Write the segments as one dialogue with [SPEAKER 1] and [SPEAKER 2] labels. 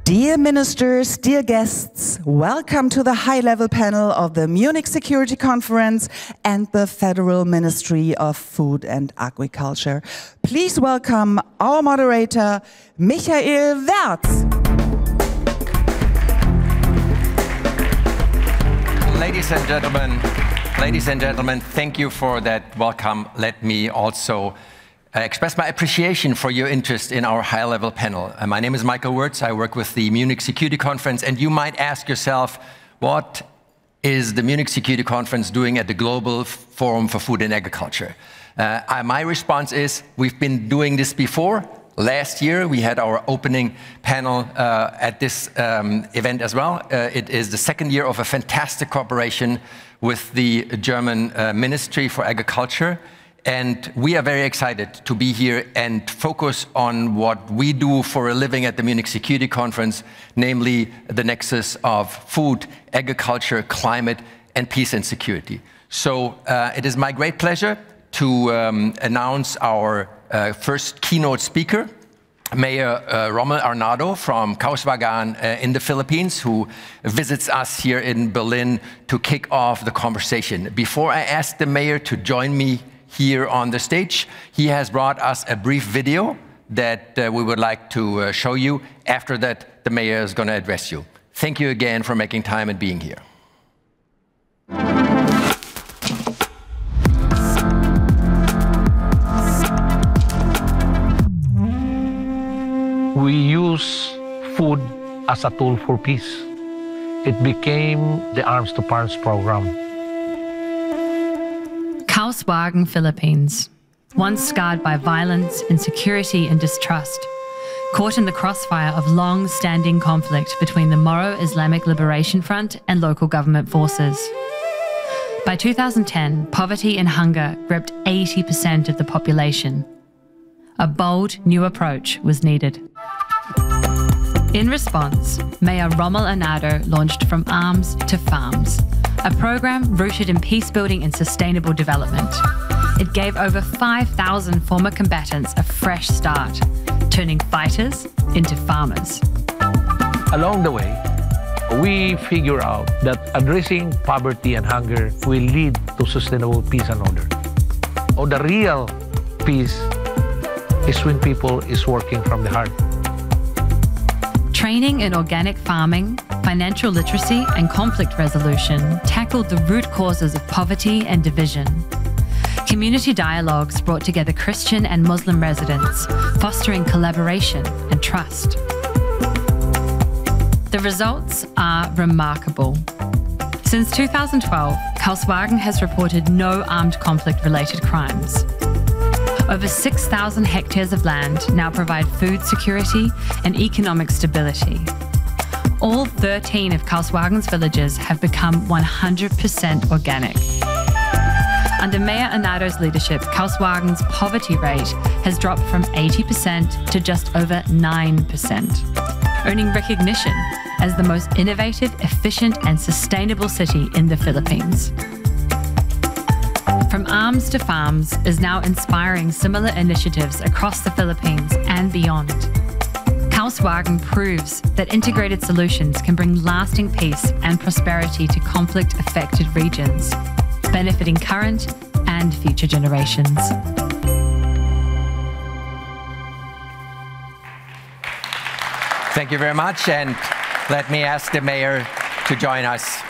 [SPEAKER 1] Dear ministers, dear guests, welcome to the high-level panel of the Munich Security Conference and the Federal Ministry of Food and Agriculture. Please welcome our moderator, Michael Wertz.
[SPEAKER 2] Ladies and gentlemen, thank you for that welcome. Let me also express my appreciation for your interest in our high-level panel. My name is Michael Wertz. I work with the Munich Security Conference, and you might ask yourself, what is the Munich Security Conference doing at the Global Forum for Food and Agriculture? My response is, we've been doing this before. Last year, we had our opening panel at this event as well. It is the second year of a fantastic cooperation with the German Ministry for Agriculture. And we are very excited to be here and focus on what we do for a living at the Munich Security Conference, namely the nexus of food, agriculture, climate, and peace and security. So it is my great pleasure to announce our first keynote speaker, Mayor Rommel Arnado from Kauswagan in the Philippines, who visits us here in Berlin to kick off the conversation. Before I ask the mayor to join me here on the stage, he has brought us a brief video that we would like to show you. After that, the mayor is going to address you. Thank you again for making time and being here.
[SPEAKER 3] We use food as a tool for peace. It became the Arms to Parents program.
[SPEAKER 4] Kauswagan, Philippines, once scarred by violence, insecurity and distrust, caught in the crossfire of long-standing conflict between the Moro Islamic Liberation Front and local government forces. By 2010, poverty and hunger gripped 80% of the population. A bold new approach was needed. In response, Mayor Rommel Arnado launched From Arms to Farms, a program rooted in peacebuilding and sustainable development. It gave over 5,000 former combatants a fresh start, turning fighters into farmers.
[SPEAKER 3] Along the way, we figure out that addressing poverty and hunger will lead to sustainable peace and order. Oh, the real peace is when people is working from the heart.
[SPEAKER 4] Training in organic farming, financial literacy and conflict resolution tackled the root causes of poverty and division. Community dialogues brought together Christian and Muslim residents, fostering collaboration and trust. The results are remarkable. Since 2012, Kauswagan has reported no armed conflict-related crimes. Over 6,000 hectares of land now provide food security and economic stability. All 13 of Kauswagan's villages have become 100% organic. Under Mayor Arnado's leadership, Kauswagan's poverty rate has dropped from 80% to just over 9%, earning recognition as the most innovative, efficient and sustainable city in the Philippines. From Arms to Farms is now inspiring similar initiatives across the Philippines and beyond. Kauswagan proves that integrated solutions can bring lasting peace and prosperity to conflict-affected regions, benefiting current and future generations.
[SPEAKER 2] Thank you very much, and let me ask the mayor to join us.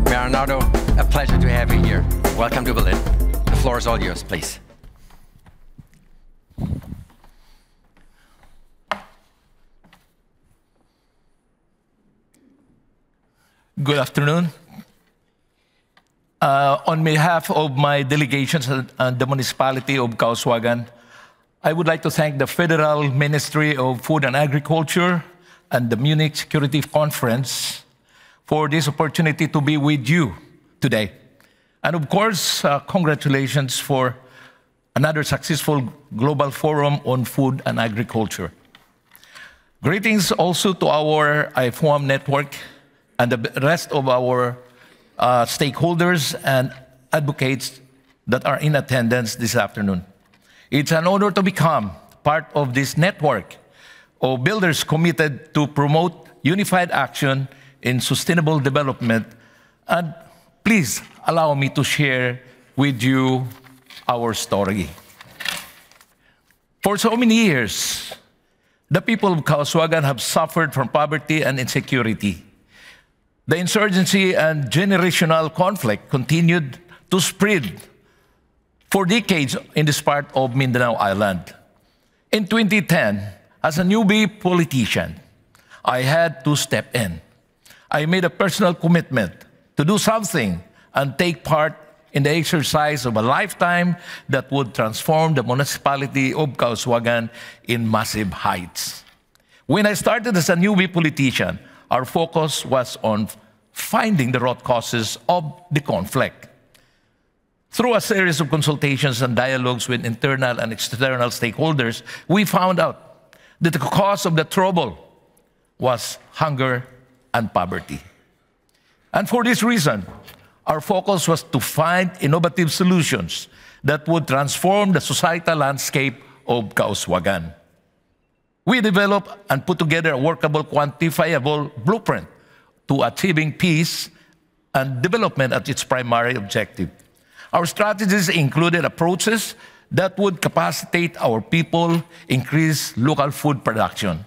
[SPEAKER 2] Mayor Arnado, a pleasure to have you here. Welcome to Berlin. The floor is all yours, please.
[SPEAKER 5] Good afternoon. On behalf of my delegations and the municipality of Kauswagan, I would like to thank the Federal Ministry of Food and Agriculture and the Munich Security Conference for this opportunity to be with you today. And of course, congratulations for another successful global forum on food and agriculture. Greetings also to our IFOAM network and the rest of our stakeholders and advocates that are in attendance this afternoon. It's an honor to become part of this network of builders committed to promote unified action in sustainable development. And please allow me to share with you our story. For so many years, the people of Kauswagan have suffered from poverty and insecurity. The insurgency and generational conflict continued to spread for decades in this part of Mindanao Island. In 2010, as a newbie politician, I had to step in. I made a personal commitment to do something and take part in the exercise of a lifetime that would transform the municipality of Kauswagan in massive heights. When I started as a newbie politician, our focus was on finding the root causes of the conflict. Through a series of consultations and dialogues with internal and external stakeholders, we found out that the cause of the trouble was hunger and poverty. And for this reason, our focus was to find innovative solutions that would transform the societal landscape of Kauswagan. We developed and put together a workable, quantifiable blueprint to achieving peace and development as its primary objective. Our strategies included approaches that would capacitate our people, increase local food production.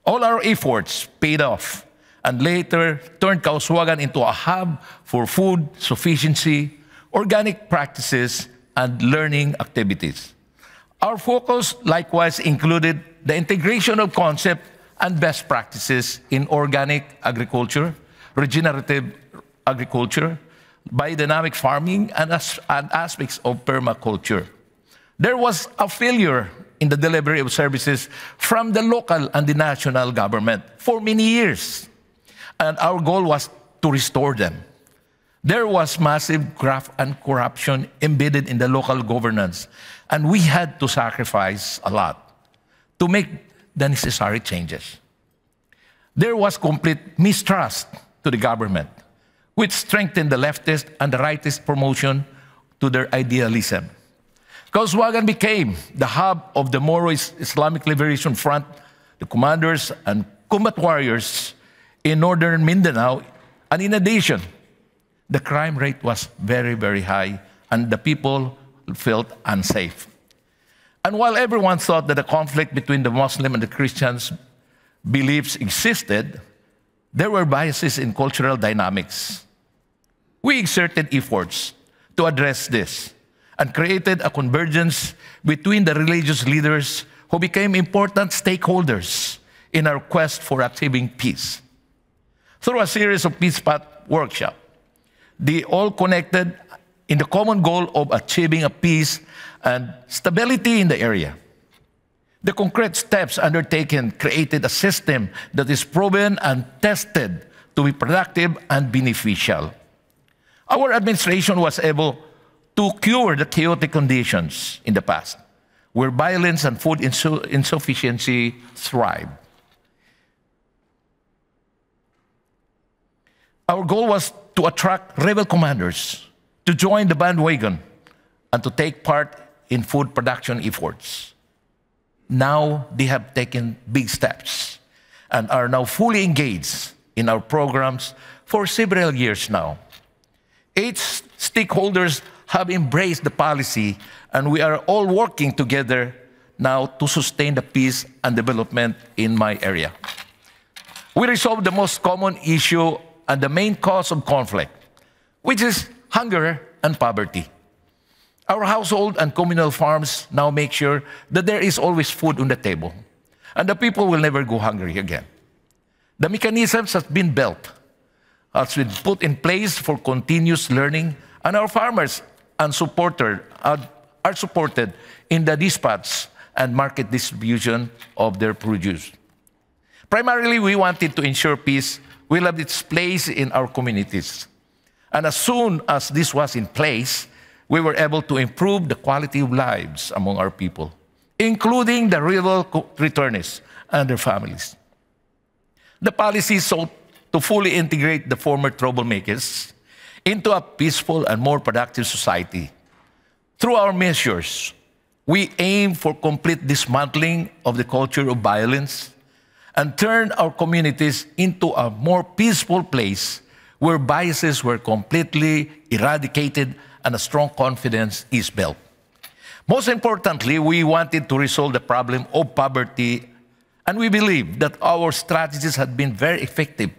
[SPEAKER 5] All our efforts paid off and later turned Kauswagan into a hub for food sufficiency, organic practices, and learning activities. Our focus likewise included the integration of concepts and best practices in organic agriculture, regenerative agriculture, biodynamic farming, and aspects of permaculture. There was a failure in the delivery of services from the local and the national government for many years, and our goal was to restore them. There was massive graft and corruption embedded in the local governance, and we had to sacrifice a lot to make the necessary changes. There was complete mistrust to the government, which strengthened the leftist and the rightist promotion to their idealism. Kauswagan became the hub of the Moro Islamic Liberation Front, the commanders and combat warriors in northern Mindanao, and in addition, the crime rate was very, very high, and the people felt unsafe. And while everyone thought that the conflict between the Muslim and the Christians' beliefs existed, there were biases in cultural dynamics. We exerted efforts to address this and created a convergence between the religious leaders who became important stakeholders in our quest for achieving peace. Through a series of peace path workshops, they all connected in the common goal of achieving a peace and stability in the area. The concrete steps undertaken created a system that is proven and tested to be productive and beneficial. Our administration was able to cure the chaotic conditions in the past, where violence and food insufficiency thrived. Our goal was to attract rebel commanders to join the bandwagon and to take part in food production efforts. Now they have taken big steps and are now fully engaged in our programs for several years now. 8 stakeholders have embraced the policy, and we are all working together now to sustain the peace and development in my area. We resolved the most common issue and the main cause of conflict, which is hunger and poverty. Our household and communal farms now make sure that there is always food on the table, and the people will never go hungry again. The mechanisms have been built, has been put in place for continuous learning, and our farmers and are supported in the dispatch and market distribution of their produce. Primarily, we wanted to ensure peace will have its place in our communities. And as soon as this was in place, we were able to improve the quality of lives among our people, including the rural returnees and their families. The policy sought to fully integrate the former troublemakers into a peaceful and more productive society. Through our measures, we aim for complete dismantling of the culture of violence, and turn our communities into a more peaceful place where biases were completely eradicated and a strong confidence is built. Most importantly, we wanted to resolve the problem of poverty, and we believe that our strategies had been very effective.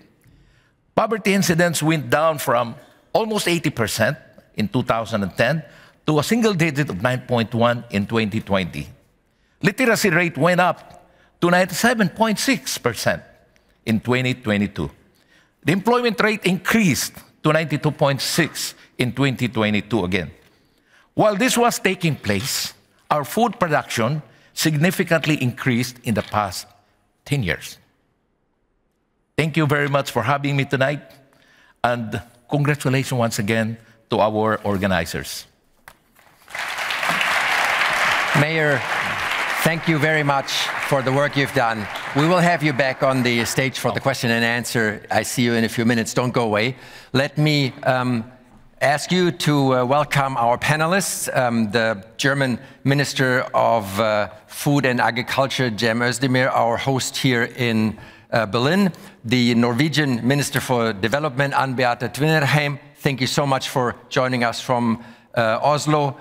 [SPEAKER 5] Poverty incidents went down from almost 80% in 2010 to a single digit of 9.1 in 2020. Literacy rate went up to 97.6% in 2022. The employment rate increased to 92.6 in 2022 again. While this was taking place, our food production significantly increased in the past 10 years. Thank you very much for having me tonight, and congratulations once again to our organizers.
[SPEAKER 2] Mayor, thank you very much for the work you've done. We will have you back on the stage for the question and answer. I see you in a few minutes. Don't go away. Let me ask you to welcome our panelists, the German Minister of Food and Agriculture, Cem Özdemir, our host here in Berlin, the Norwegian Minister for Development, Ann-Beate Tvinnerheim. Thank you so much for joining us from Oslo.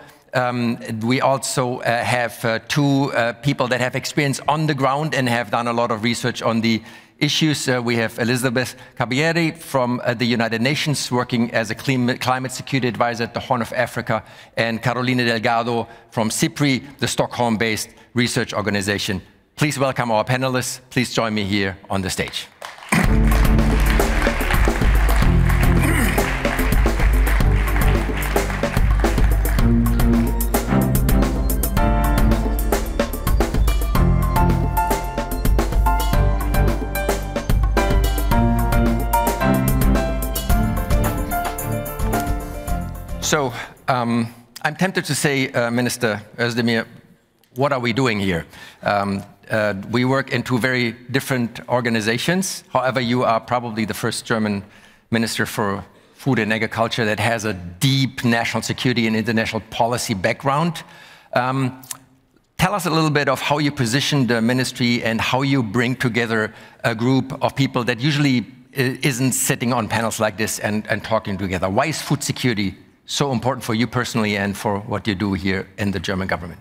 [SPEAKER 2] We also have two people that have experience on the ground and have done a lot of research on the issues. We have Elizabeth Caballero from the United Nations, working as a climate security advisor at the Horn of Africa, and Caroline Delgado from SIPRI, the Stockholm-based research organization. Please welcome our panelists. Please join me here on the stage. So I'm tempted to say, Minister Özdemir, what are we doing here? We work in two very different organizations. However, you are probably the first German Minister for Food and Agriculture that has a deep national security and international policy background. Tell us a little bit of how you position the ministry and how you bring together a group of people that usually isn't sitting on panels like this and talking together. Why is food security so important for you personally and for what you do here in the German government?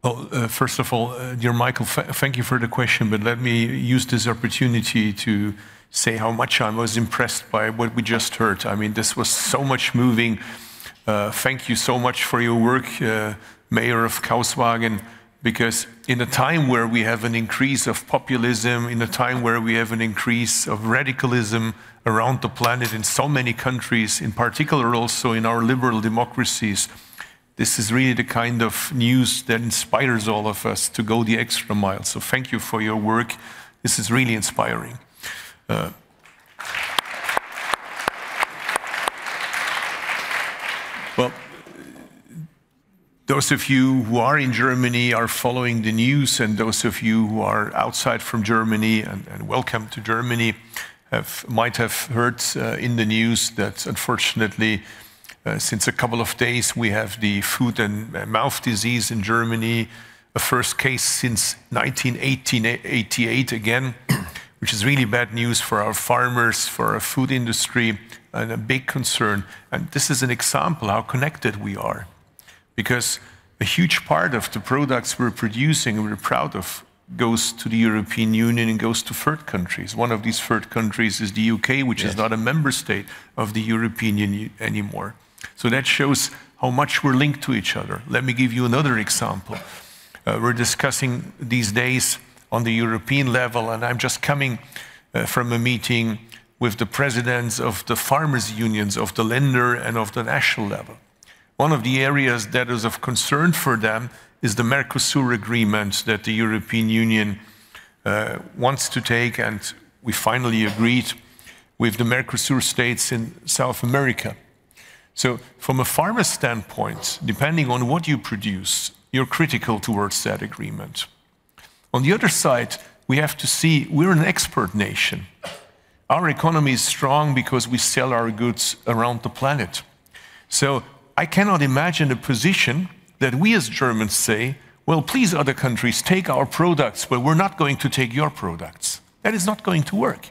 [SPEAKER 6] Well, first of all, dear Michael, thank you for the question, but let me use this opportunity to say how much I was impressed by what we just heard. I mean, this was so much moving. Thank you so much for your work, Mayor of Kauswagen, because in a time where we have an increase of populism, in a time where we have an increase of radicalism around the planet in so many countries, in particular also in our liberal democracies, this is really the kind of news that inspires all of us to go the extra mile. So thank you for your work. This is really inspiring. Well, those of you who are in Germany are following the news, and those of you who are outside from Germany, and welcome to Germany, might have heard in the news that unfortunately since a couple of days we have the foot and mouth disease in Germany, a first case since 1988 again, which is really bad news for our farmers, for our food industry, and a big concern. And this is an example how connected we are, because a huge part of the products we're producing and we're proud of goes to the European Union and goes to third countries. One of these third countries is the UK, which is not a member state of the European Union anymore. So that shows how much we're linked to each other. Let me give you another example. We're discussing these days on the European level, and I'm just coming from a meeting with the presidents of the farmers' unions, of the Länder and of the national level. One of the areas that is of concern for them is the Mercosur agreement that the European Union wants to take, and we finally agreed with the Mercosur states in South America. So from a farmer standpoint, depending on what you produce, you're critical towards that agreement. On the other side, we have to see we're an export nation. Our economy is strong because we sell our goods around the planet. So I cannot imagine a position that we as Germans say, well, please other countries, take our products, but we're not going to take your products. That is not going to work.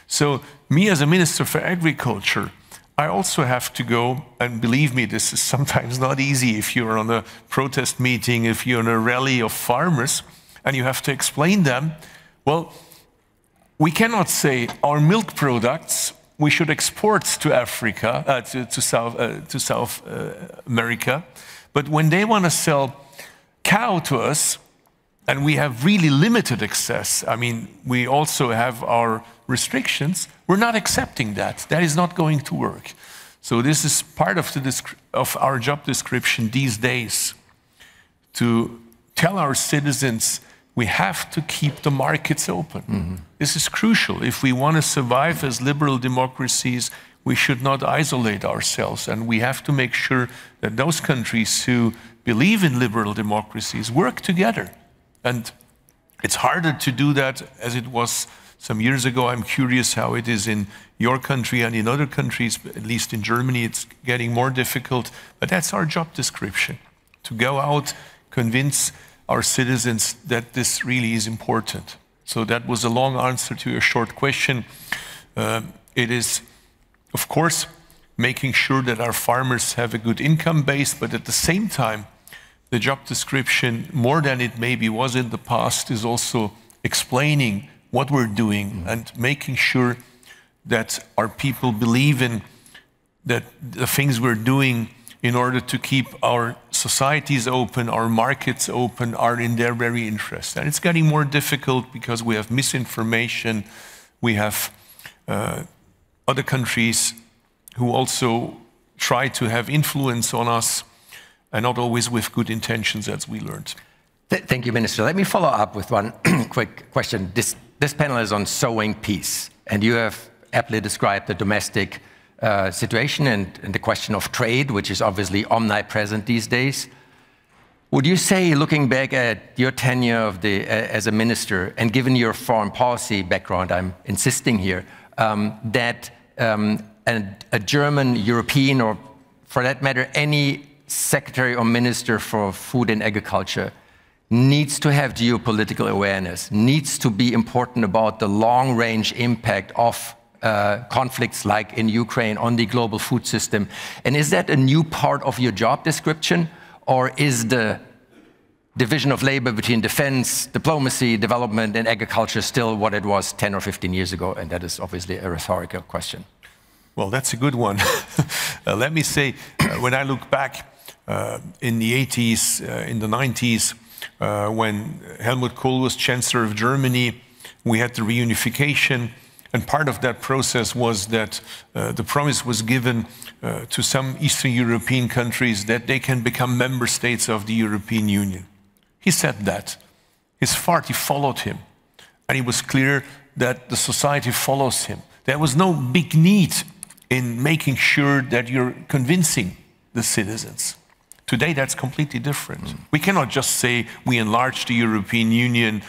[SPEAKER 6] So me as a Minister for Agriculture, I also have to go, and believe me, this is sometimes not easy if you're on a protest meeting, if you're on a rally of farmers, and you have to explain them, well, we cannot say our milk products we should export to Africa, to South America, but when they want to sell cow to us, and we have really limited access, I mean, we also have our restrictions, we're not accepting that. That is not going to work. So this is part of our job description these days, to tell our citizens we have to keep the markets open. Mm-hmm. This is crucial. If we want to survive as liberal democracies, we should not isolate ourselves, and we have to make sure that those countries who believe in liberal democracies work together. And it's harder to do that as it was some years ago. I'm curious how it is in your country and in other countries, at least in Germany, it's getting more difficult. But that's our job description, to go out, convince our citizens that this really is important. So that was a long answer to your short question. It is, of course, making sure that our farmers have a good income base, but at the same time, the job description, more than it maybe was in the past, is also explaining what we're doing and making sure that our people believe in that the things we're doing in order to keep our societies open, our markets open, are in their very interest. And it's getting more difficult because we have misinformation, we have other countries who also try to have influence on us, and not always with good intentions, as we learned.
[SPEAKER 2] Thank you, Minister. Let me follow up with one quick question. This panel is on sowing peace, and you have aptly described the domestic situation and the question of trade, which is obviously omnipresent these days. Would you say, looking back at your tenure as a minister, and given your foreign policy background, I'm insisting here, that a German, European, or for that matter, any secretary or minister for food and agriculture needs to have geopolitical awareness, needs to be important about the long-range impact of conflicts like in Ukraine on the global food system? And is that a new part of your job description, or is the division of labor between defense, diplomacy, development, and agriculture still what it was 10 or 15 years ago? And that is obviously a rhetorical question.
[SPEAKER 6] Well, that's a good one. Let me say, when I look back in the 80s, in the 90s, when Helmut Kohl was Chancellor of Germany, we had the reunification, and part of that process was that the promise was given to some Eastern European countries that they can become member states of the European Union. He said that. His party followed him, and it was clear that the society follows him. There was no big need in making sure that you're convincing the citizens. Today, that's completely different. We cannot just say we enlarge the European Union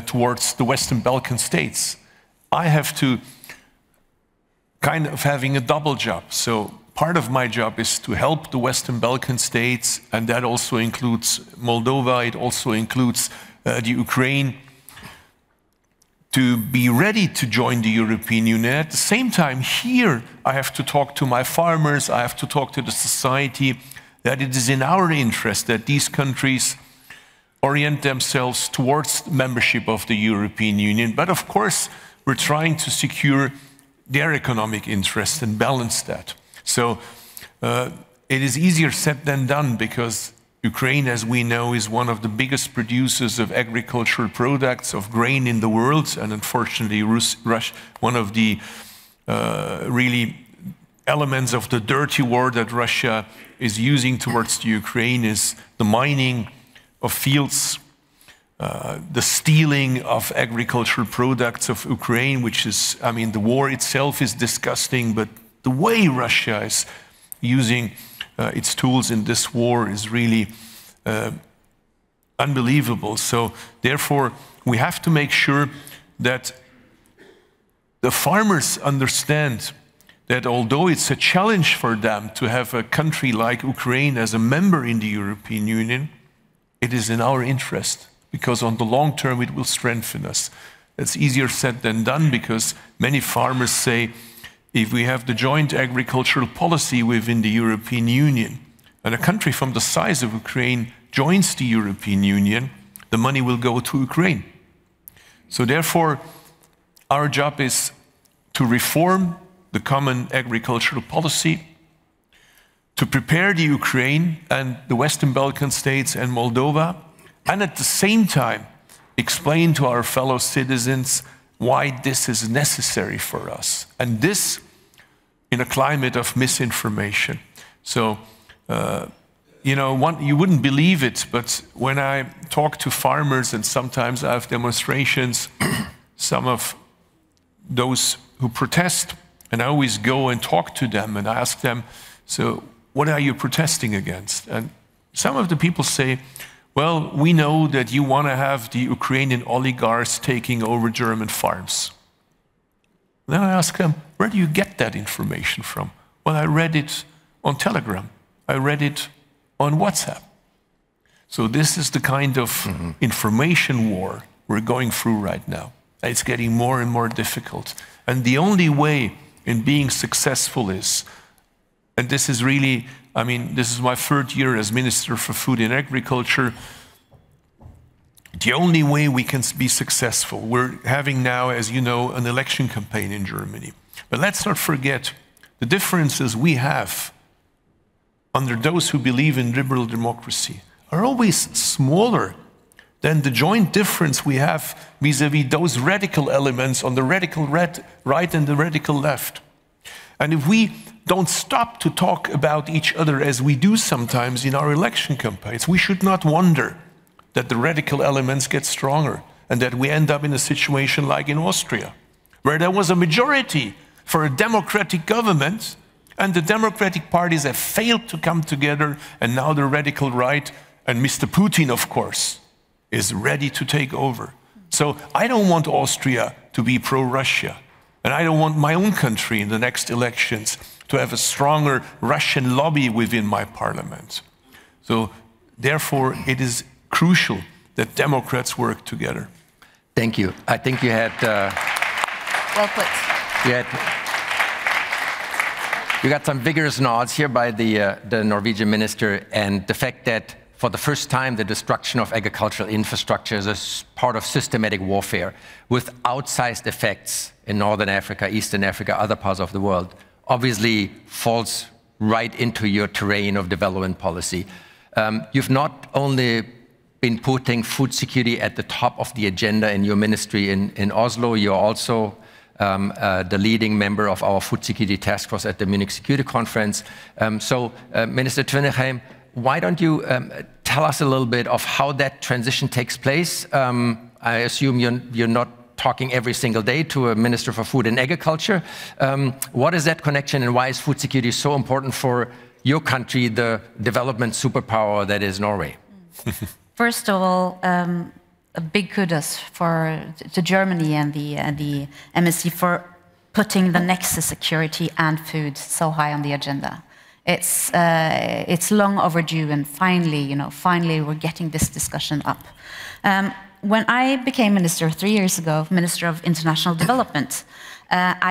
[SPEAKER 6] towards the Western Balkan states. I have to kind of having a double job. So part of my job is to help the Western Balkan states, and that also includes Moldova, it also includes the Ukraine, to be ready to join the European Union. At the same time, here I have to talk to my farmers, I have to talk to the society, that it is in our interest that these countries orient themselves towards membership of the European Union. But of course, we're trying to secure their economic interests and balance that. So it is easier said than done, because Ukraine, as we know, is one of the biggest producers of agricultural products, of grain in the world, and unfortunately, Russia, one of the really elements of the dirty war that Russia is using towards the Ukraine is the mining of fields, the stealing of agricultural products of Ukraine, which is, I mean, the war itself is disgusting, but the way Russia is using its tools in this war is really unbelievable. So therefore, we have to make sure that the farmers understand that although it's a challenge for them to have a country like Ukraine as a member in the European Union, it is in our interest, because on the long term it will strengthen us. It's easier said than done, because many farmers say, if we have the joint agricultural policy within the European Union, and a country from the size of Ukraine joins the European Union, the money will go to Ukraine. So therefore, our job is to reform the common agricultural policy, to prepare the Ukraine and the Western Balkan states and Moldova, and at the same time explain to our fellow citizens why this is necessary for us. And this in a climate of misinformation. So, you know, you wouldn't believe it, but when I talk to farmers, and sometimes I have demonstrations, some of those who protest, and I always go and talk to them and ask them, so what are you protesting against? And some of the people say, well, we know that you want to have the Ukrainian oligarchs taking over German farms. Then I ask them, where do you get that information from? Well, I read it on Telegram. I read it on WhatsApp. So this is the kind of information war we're going through right now. It's getting more and more difficult. And the only way in being successful is, and this is really, I mean, this is my third year as Minister for Food and Agriculture, the only way we can be successful, we're having now, as you know, an election campaign in Germany. But let's not forget the differences we have under those who believe in liberal democracy are always smaller than the joint difference we have vis-à-vis those radical elements on the radical right and the radical left. And if we don't stop to talk about each other as we do sometimes in our election campaigns, we should not wonder that the radical elements get stronger and that we end up in a situation like in Austria, where there was a majority for a democratic government and the democratic parties have failed to come together, and now the radical right, and Mr. Putin, of course, is ready to take over. So I don't want Austria to be pro-Russia, and I don't want my own country in the next elections to have a stronger Russian lobby within my parliament. So therefore, it is crucial that Democrats work together.
[SPEAKER 2] Thank you. I think you had...
[SPEAKER 7] well put.
[SPEAKER 2] You got some vigorous nods here by the Norwegian minister, and the fact that for the first time the destruction of agricultural infrastructure is a part of systematic warfare with outsized effects in Northern Africa, Eastern Africa, other parts of the world, obviously falls right into your terrain of development policy. You've not only been putting food security at the top of the agenda in your ministry in Oslo, you're also the leading member of our food security task force at the Munich Security Conference. Minister Twinnegheim, why don't you tell us a little bit of how that transition takes place? I assume you're not talking every single day to a Minister for Food and Agriculture. What is that connection, and why is food security so important for your country, the development superpower that is Norway?
[SPEAKER 7] First of all, a big kudos to Germany and the MSC for putting the nexus security and food so high on the agenda. It's long overdue, and finally we're getting this discussion up. When I became minister 3 years ago, Minister of International Development,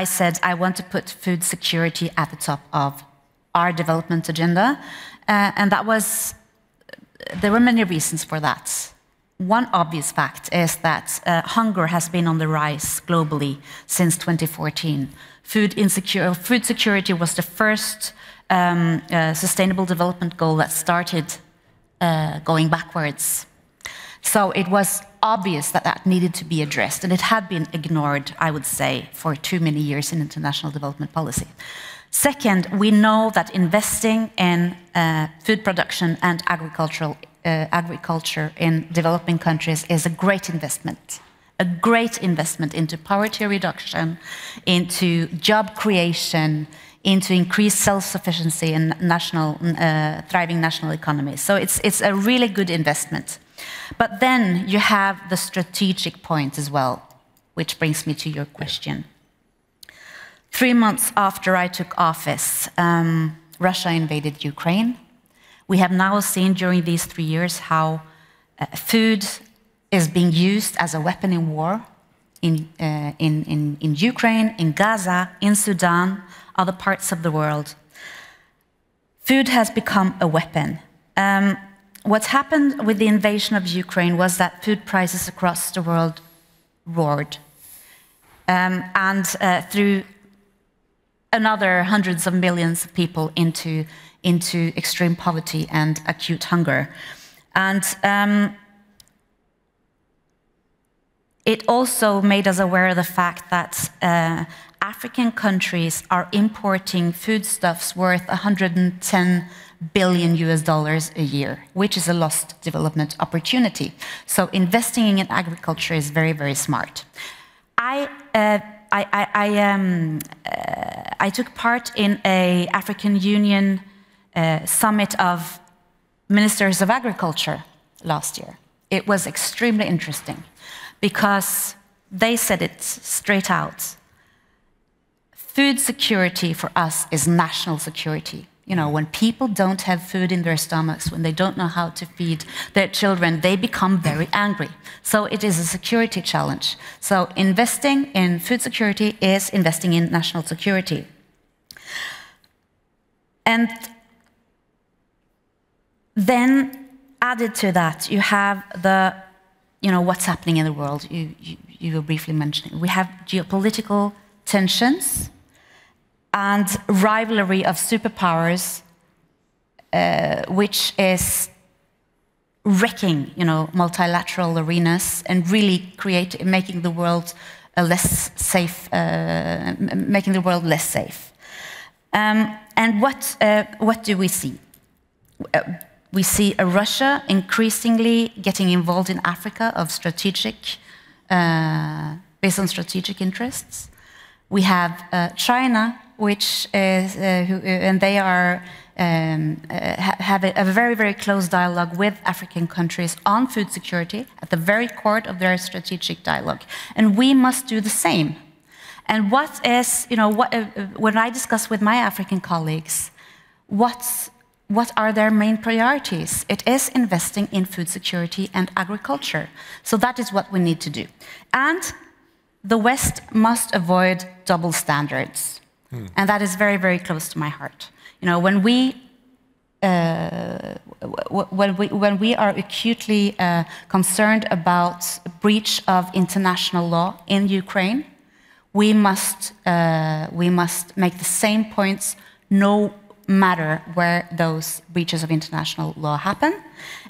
[SPEAKER 7] I said I want to put food security at the top of our development agenda, and there were many reasons for that. One obvious fact is that hunger has been on the rise globally since 2014. Food security was the first sustainable development goal that started going backwards. So it was obvious that that needed to be addressed, and it had been ignored, I would say, for too many years in international development policy. Second, we know that investing in food production and agriculture in developing countries is a great investment into poverty reduction, into job creation, into increased self-sufficiency in thriving national economies. So it's a really good investment. But then you have the strategic point as well, which brings me to your question. 3 months after I took office, Russia invaded Ukraine. We have now seen during these 3 years how food is being used as a weapon in war in Ukraine, in Gaza, in Sudan, other parts of the world. Food has become a weapon. What happened with the invasion of Ukraine was that food prices across the world roared. And threw another hundreds of millions of people into extreme poverty and acute hunger. And it also made us aware of the fact that African countries are importing foodstuffs worth $110 billion a year, which is a lost development opportunity. So investing in agriculture is very, very smart. I took part in an African Union summit of ministers of agriculture last year. It was extremely interesting because they said it straight out. Food security for us is national security. You know, when people don't have food in their stomachs, when they don't know how to feed their children, they become very angry. So it is a security challenge. So investing in food security is investing in national security. And then added to that, you have the, you know, what's happening in the world. You were briefly mentioning. We have geopolitical tensions and rivalry of superpowers, which is wrecking, you know, multilateral arenas and really making the world less safe, making the world less safe. And what do we see? We see a Russia increasingly getting involved in Africa of strategic, based on strategic interests. We have China, which is, and they are have a very, very close dialogue with African countries on food security at the very core of their strategic dialogue, and we must do the same. And what is, you know, when I discuss with my African colleagues, what are their main priorities? It is investing in food security and agriculture. So that is what we need to do. And the West must avoid double standards. And that is very, very close to my heart. You know, when we are acutely concerned about breach of international law in Ukraine, we must make the same points no matter where those breaches of international law happen.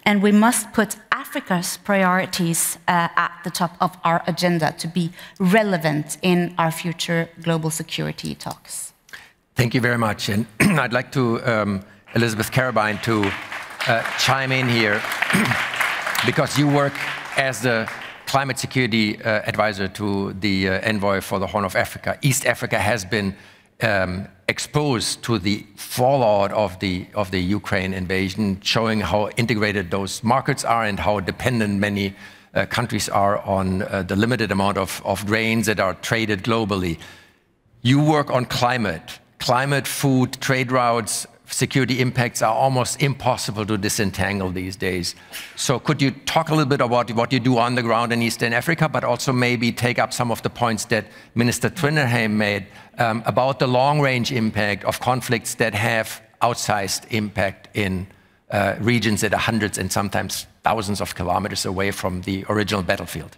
[SPEAKER 7] And we must put Africa's priorities at the top of our agenda to be relevant in our future global security talks.
[SPEAKER 2] Thank you very much. And I'd like to, Elizabeth Carabine, to chime in here, because you work as the climate security advisor to the envoy for the Horn of Africa. East Africa has been exposed to the fallout of the Ukraine invasion, showing how integrated those markets are and how dependent many countries are on the limited amount of grains that are traded globally. You work on climate. Climate, food, trade routes, security impacts are almost impossible to disentangle these days. So could you talk a little bit about what you do on the ground in Eastern Africa, but also maybe take up some of the points that Minister Twinnerheim made about the long-range impact of conflicts that have outsized impact in regions that are hundreds and sometimes thousands of kilometers away from the original battlefield?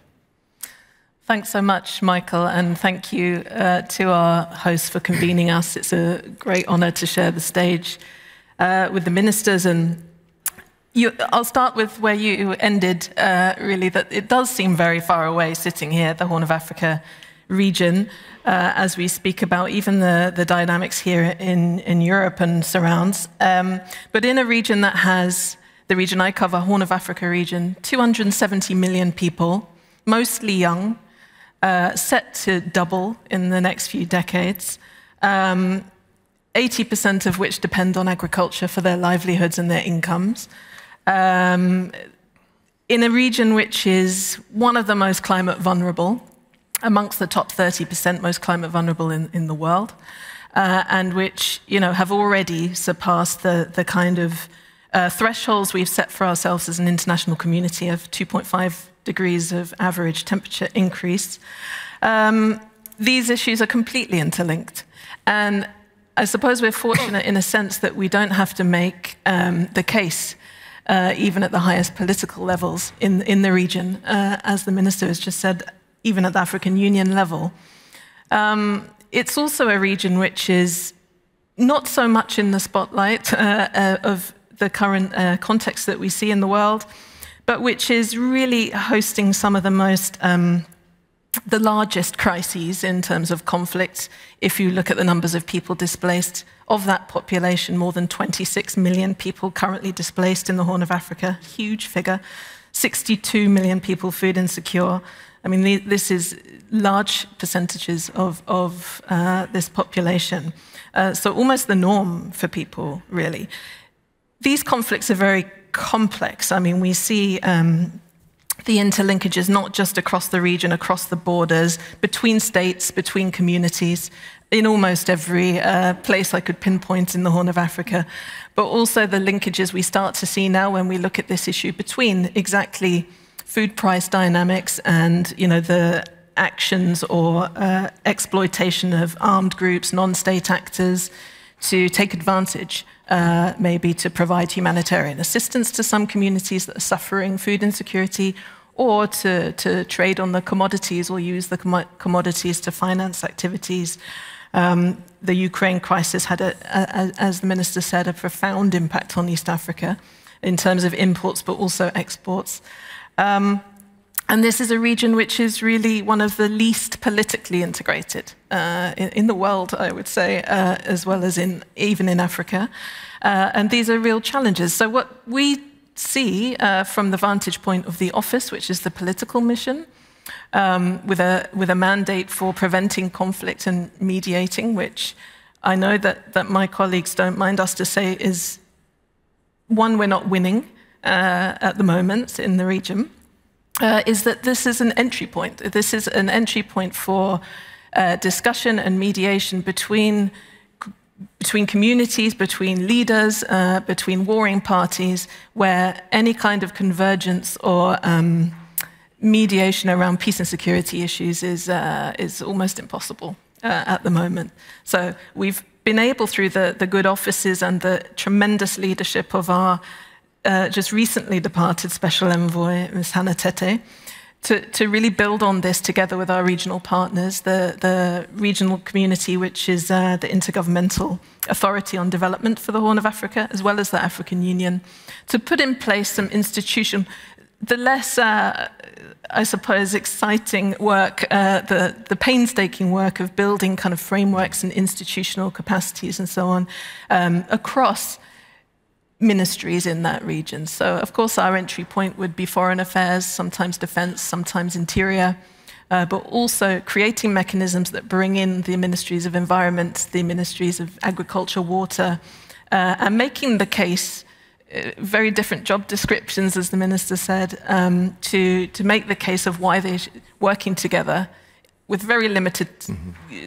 [SPEAKER 8] Thanks so much, Michael, and thank you to our host for convening us. It's a great honor to share the stage with the ministers. And I'll start with where you ended, really, that it does seem very far away sitting here, the Horn of Africa region, as we speak about even the dynamics here in Europe and surrounds. But in a region that has, the region I cover, Horn of Africa region, 270 million people, mostly young, set to double in the next few decades, 80% of which depend on agriculture for their livelihoods and their incomes, in a region which is one of the most climate vulnerable, amongst the top 30% most climate vulnerable in the world, and which, you know, have already surpassed the kind of thresholds we've set for ourselves as an international community of 2.5 degrees of average temperature increase. These issues are completely interlinked. And I suppose we're fortunate in a sense that we don't have to make the case, even at the highest political levels in the region, as the Minister has just said, even at the African Union level. It's also a region which is not so much in the spotlight of the current context that we see in the world, but which is really hosting some of the most the largest crises in terms of conflict. If you look at the numbers of people displaced, of that population, more than 26 million people currently displaced in the Horn of Africa, huge figure. 62 million people food insecure. I mean, this is large percentages of this population. So almost the norm for people, really. These conflicts are very complex. I mean, we see the interlinkages not just across the region, across the borders, between states, between communities, in almost every place I could pinpoint in the Horn of Africa, but also the linkages we start to see now when we look at this issue between exactly food price dynamics and, you know, the actions or exploitation of armed groups, non-state actors to take advantage, maybe to provide humanitarian assistance to some communities that are suffering food insecurity, or to trade on the commodities or use the commodities to finance activities. The Ukraine crisis had, as the Minister said, a profound impact on East Africa in terms of imports, but also exports. And this is a region which is really one of the least politically integrated in the world, I would say, as well as even in Africa. And these are real challenges. So what we see from the vantage point of the office, which is the political mission, with a mandate for preventing conflict and mediating, which I know that my colleagues don't mind us to say is one we're not winning at the moment in the region, is that this is an entry point. This is an entry point for discussion and mediation between communities, between leaders, between warring parties, where any kind of convergence or mediation around peace and security issues is almost impossible at the moment. So we've been able, through the good offices and the tremendous leadership of our just recently departed Special Envoy, Ms. Hannah Tete, to really build on this together with our regional partners, the regional community, which is the Intergovernmental Authority on Development for the Horn of Africa, as well as the African Union, to put in place some institution, the less, I suppose, exciting work, the painstaking work of building kind of frameworks and institutional capacities and so on across ministries in that region. So, of course, our entry point would be foreign affairs, sometimes defense, sometimes interior, but also creating mechanisms that bring in the ministries of environment, the ministries of agriculture, water, and making the case, very different job descriptions, as the Minister said, to make the case of why they're working together with very limited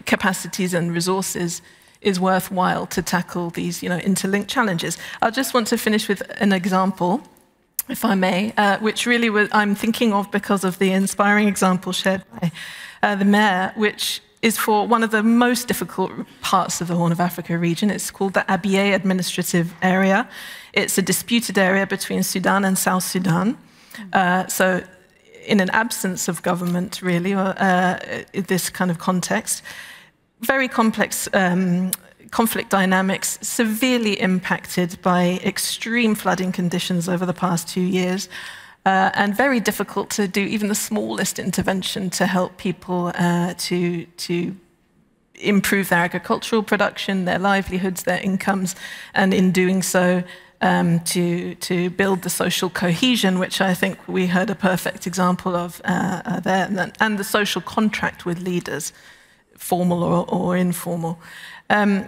[SPEAKER 8] capacities and resources is worthwhile to tackle these, interlinked challenges. I just want to finish with an example, if I may, which really I'm thinking of because of the inspiring example shared by the Mayor, which is for one of the most difficult parts of the Horn of Africa region. It's called the Abyei Administrative Area. It's a disputed area between Sudan and South Sudan. So in an absence of government, really, in this kind of context, very complex conflict dynamics, severely impacted by extreme flooding conditions over the past 2 years, and very difficult to do even the smallest intervention to help people to improve their agricultural production, their livelihoods, their incomes, and in doing so, to build the social cohesion, which I think we heard a perfect example of there, and the social contract with leaders, formal or informal.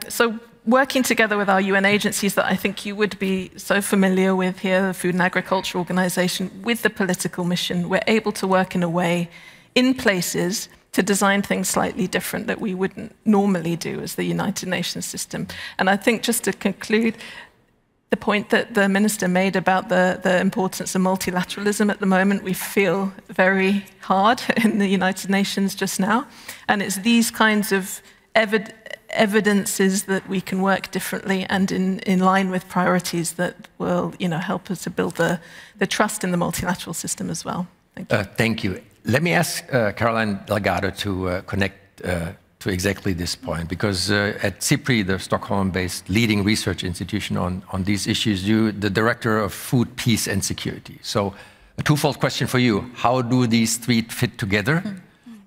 [SPEAKER 8] So working together with our UN agencies that I think you would be so familiar with here, the Food and Agriculture Organization, with the political mission, we're able to work in a way in places to design things slightly different that we wouldn't normally do as the United Nations system. And I think, just to conclude, the point that the minister made about the importance of multilateralism at the moment, we feel very hard in the United Nations just now. And it's these kinds of evidences that we can work differently and in line with priorities that will help us to build the trust in the multilateral system as well. Thank you.
[SPEAKER 2] Thank you. Let me ask Caroline Delgado to connect to exactly this point, because at CIPRI, the Stockholm-based leading research institution on these issues, you're the director of food, peace and security. So a twofold question for you. How do these three fit together?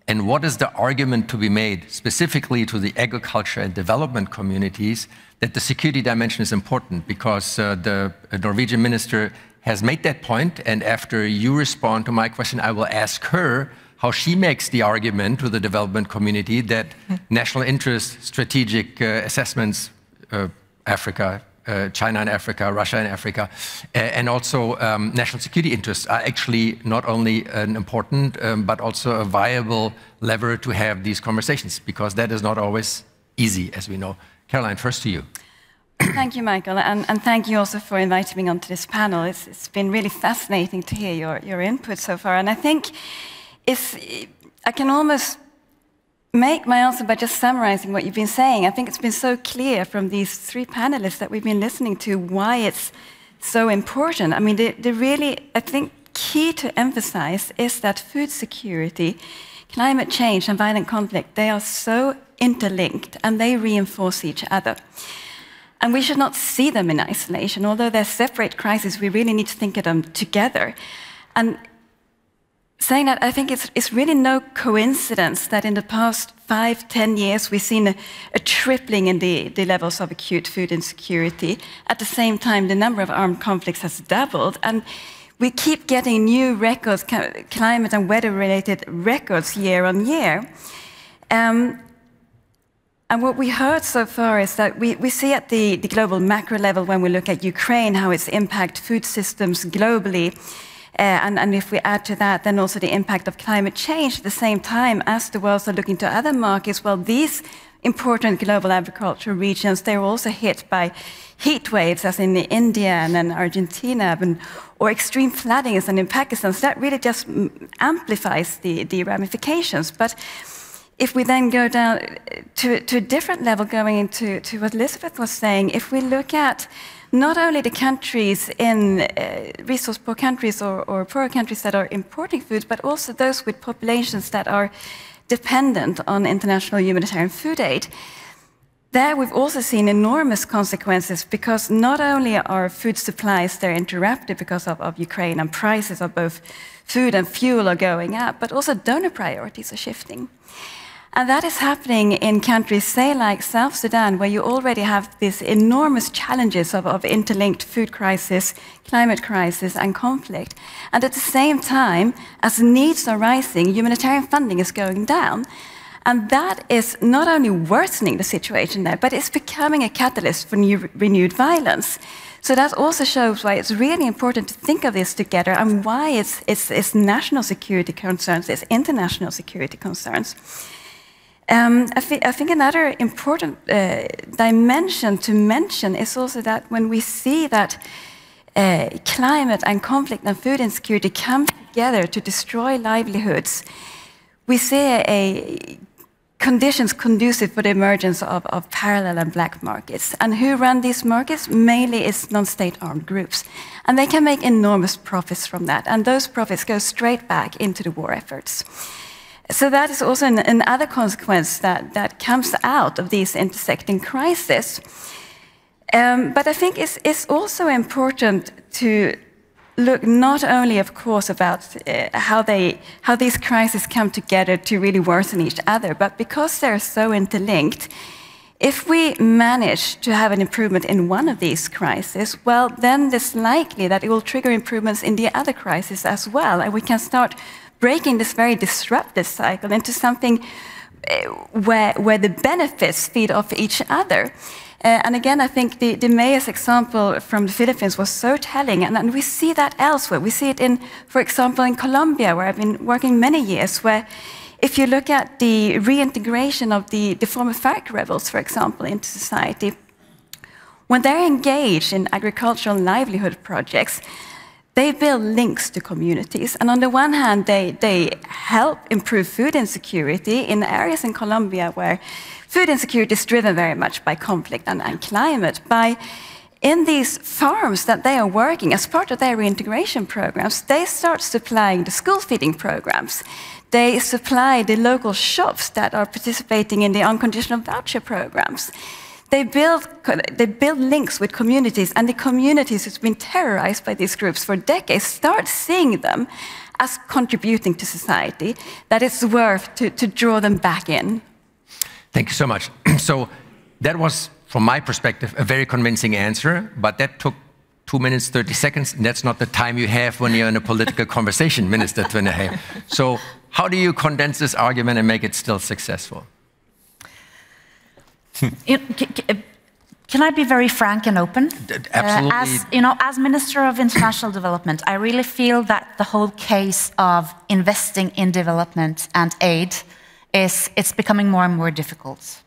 [SPEAKER 2] And what is the argument to be made specifically to the agriculture and development communities that the security dimension is important? Because the Norwegian minister has made that point, and after you respond to my question, I will ask her how she makes the argument to the development community that national interest, strategic assessments, Africa, China and Africa, Russia and Africa, and also national security interests are actually not only an important, but also a viable lever to have these conversations, because that is not always easy, as we know. Caroline, first to you.
[SPEAKER 9] Thank you, Michael, and thank you also for inviting me onto this panel. It's been really fascinating to hear your input so far, and I think I can almost make my answer by just summarizing what you've been saying. I think it's been so clear from these three panelists that we've been listening to why it's so important. I mean, the really, I think, key to emphasize is that food security, climate change and violent conflict, they are so interlinked and they reinforce each other. And we should not see them in isolation. Although they're separate crises, we really need to think of them together. And saying that, I think it's really no coincidence that in the past 5-10 years, we've seen a tripling in the levels of acute food insecurity. At the same time, the number of armed conflicts has doubled. And we keep getting new records, climate and weather-related records year on year. And what we heard so far is that we see at the global macro level, when we look at Ukraine, how it's impacted food systems globally. And if we add to that, then also the impact of climate change at the same time as the world are looking to other markets. Well, these important global agricultural regions, they're also hit by heat waves, as in India and then Argentina, or extreme flooding, as in Pakistan. So that really just amplifies the ramifications. But if we then go down to a different level, going into what Elizabeth was saying, if we look at not only the countries in resource-poor countries or poorer countries that are importing foods, but also those with populations that are dependent on international humanitarian food aid, there we've also seen enormous consequences, because not only are food supplies they're interrupted because of Ukraine, and prices of both food and fuel are going up, but also donor priorities are shifting. And that is happening in countries, say, like South Sudan, where you already have these enormous challenges of interlinked food crisis, climate crisis, and conflict. And at the same time, as needs are rising, humanitarian funding is going down. And that is not only worsening the situation there, but it's becoming a catalyst for renewed violence. So that also shows why it's really important to think of this together, and why it's national security concerns, it's international security concerns. I think another important dimension to mention is also that when we see that climate and conflict and food insecurity come together to destroy livelihoods, we see conditions conducive for the emergence of parallel and black markets. And who run these markets? Mainly it's non-state armed groups. And they can make enormous profits from that. And those profits go straight back into the war efforts. So that is also another consequence that comes out of these intersecting crises. But I think it's also important to look not only, of course, about how these crises come together to really worsen each other, but because they're so interlinked, if we manage to have an improvement in one of these crises, well, then it's likely that it will trigger improvements in the other crises as well, and we can start breaking this very disruptive cycle into something where the benefits feed off each other. And again, I think the mayor's example from the Philippines was so telling, and we see that elsewhere. We see it for example, in Colombia, where I've been working many years, where if you look at the reintegration of the former FARC rebels, for example, into society, When they're engaged in agricultural livelihood projects, they build links to communities. And on the one hand, they help improve food insecurity in areas in Colombia where food insecurity is driven very much by conflict and climate. In these farms that they are working as part of their reintegration programs, they start supplying the school feeding programs. They supply the local shops that are participating in the unconditional voucher programs. They build links with communities, and the communities who've been terrorized by these groups for decades start seeing them as contributing to society, that it's worth to draw them back in.
[SPEAKER 2] Thank you so much. So that was, from my perspective, a very convincing answer, but that took 2 minutes, 30 seconds, and that's not the time you have when you're in a political conversation, Minister Twinnerheim. So how do you condense this argument and make it still successful?
[SPEAKER 7] Can I be very frank and open?
[SPEAKER 2] Absolutely.
[SPEAKER 7] As Minister of International Development, I really feel that the whole case of investing in development and aid it's becoming more and more difficult.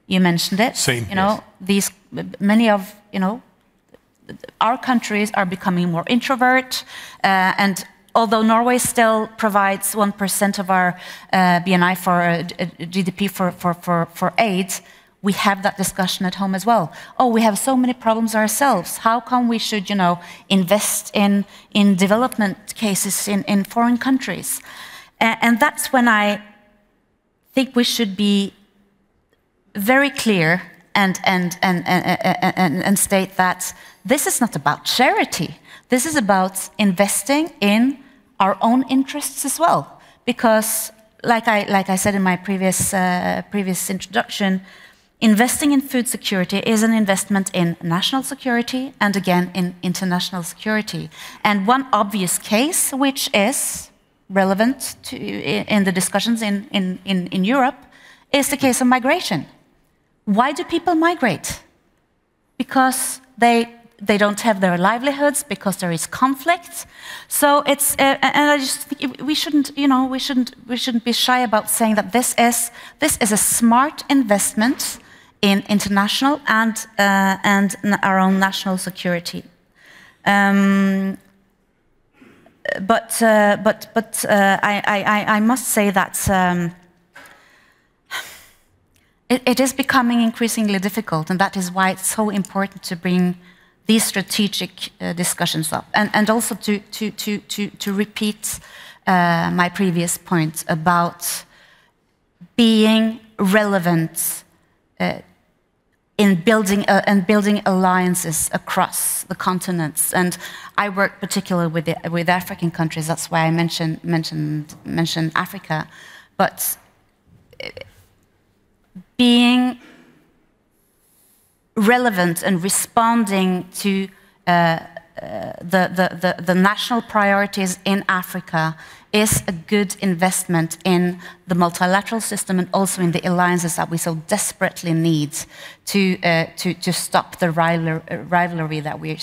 [SPEAKER 7] You mentioned it.
[SPEAKER 6] Same.
[SPEAKER 7] Yes. Many of our countries are becoming more introvert, and although Norway still provides 1% of our BNI for GDP for aid, we have that discussion at home as well. Oh, we have so many problems ourselves. How come we should, invest in development cases in foreign countries? And that's when I think we should be very clear and state that this is not about charity. This is about investing in our own interests as well. Because, like I said in my previous introduction, investing in food security is an investment in national security and, again, in international security. And one obvious case, which is relevant in the discussions in Europe, is the case of migration. Why do people migrate? Because they don't have their livelihoods, because there is conflict. So it's and I just think we shouldn't be shy about saying that this is a smart investment in international and our own national security. But I must say that it is becoming increasingly difficult, and that is why it's so important to bring these strategic discussions up, and also to repeat my previous point about being relevant in building alliances across the continents. And I work particularly with African countries. That's why I mentioned Africa. But being relevant and responding to the national priorities in Africa is a good investment in the multilateral system and also in the alliances that we so desperately need to stop the rivalry that we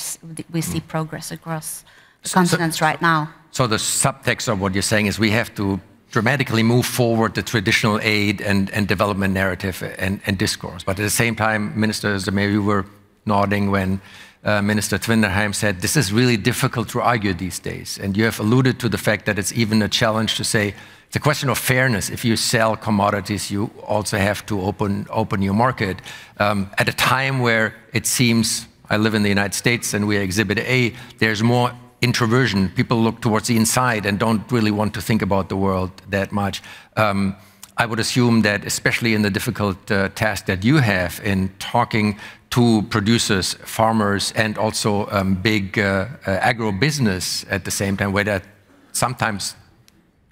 [SPEAKER 7] see progress across the continents right now.
[SPEAKER 2] So the subtext of what you're saying is we have to dramatically move forward the traditional aid and development narrative and discourse. But at the same time, Minister Zemir, you were nodding when Minister Twinnerheim said this is really difficult to argue these days. And you have alluded to the fact that it's even a challenge to say it's a question of fairness. If you sell commodities, you also have to open your market. At a time where it seems, I live in the United States and we're Exhibit A, there's more introversion. People look towards the inside and don't really want to think about the world that much. I would assume that, especially in the difficult task that you have in talking to producers, farmers, and also big agro-business at the same time, where that sometimes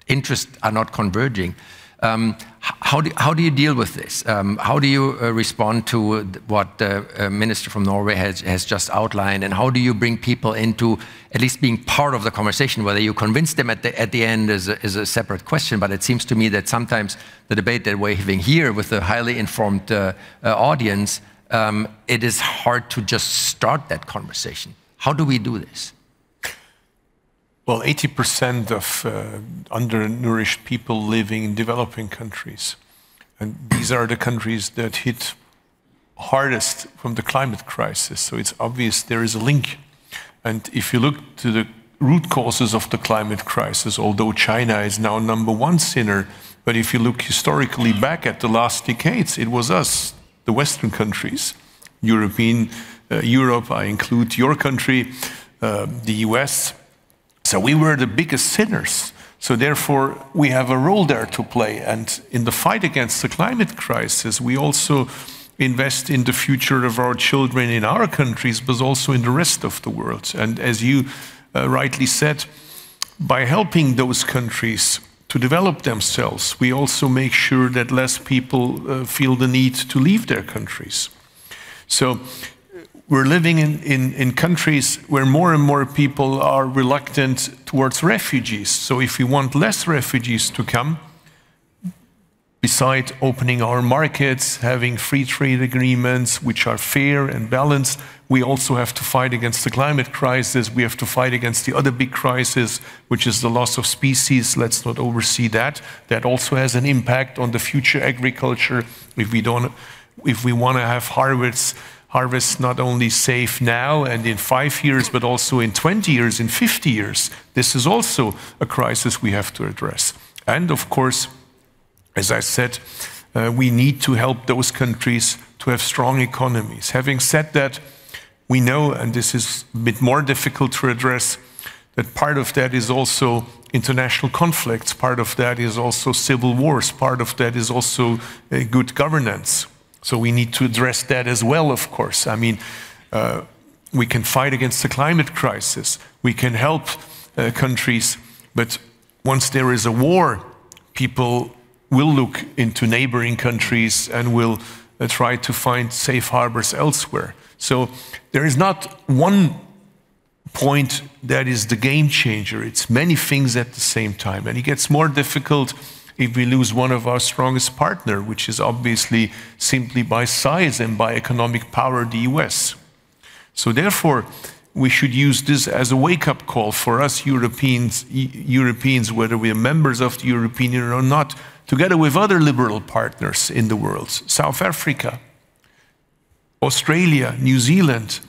[SPEAKER 2] interests are not converging. How do you deal with this? How do you respond to what the Minister from Norway has just outlined? And how do you bring people into at least being part of the conversation? Whether you convince them at the end is a separate question, but it seems to me that sometimes the debate that we're having here with a highly informed audience, it is hard to just start that conversation. How do we do this?
[SPEAKER 6] Well, 80% of undernourished people living in developing countries. And these are the countries that hit hardest from the climate crisis. So it's obvious there is a link. And if you look to the root causes of the climate crisis, although China is now #1 sinner, but if you look historically back at the last decades, it was us, the Western countries, Europe, I include your country, the US. So we were the biggest sinners. So therefore, we have a role there to play. And in the fight against the climate crisis, we also invest in the future of our children in our countries, but also in the rest of the world. And as you rightly said, by helping those countries to develop themselves, we also make sure that less people feel the need to leave their countries. So we're living in countries where more and more people are reluctant towards refugees. So if we want less refugees to come, beside opening our markets, having free trade agreements which are fair and balanced, we also have to fight against the climate crisis. We have to fight against the other big crisis, which is the loss of species. Let's not oversee that. That also has an impact on the future agriculture. If we want to have harvests not only safe now and in 5 years, but also in 20 years, in 50 years, this is also a crisis we have to address. And of course, as I said, we need to help those countries to have strong economies. Having said that, we know, and this is a bit more difficult to address, that part of that is also international conflicts, part of that is also civil wars, part of that is also good governance. So we need to address that as well, of course. I mean, we can fight against the climate crisis, we can help countries, but once there is a war, people will look into neighboring countries and will try to find safe harbors elsewhere. So there is not one point that is the game changer. It's many things at the same time. And it gets more difficult if we lose one of our strongest partners, which is obviously simply by size and by economic power, the US. So therefore, we should use this as a wake-up call for us Europeans, whether we are members of the European Union or not, together with other liberal partners in the world, South Africa, Australia, New Zealand,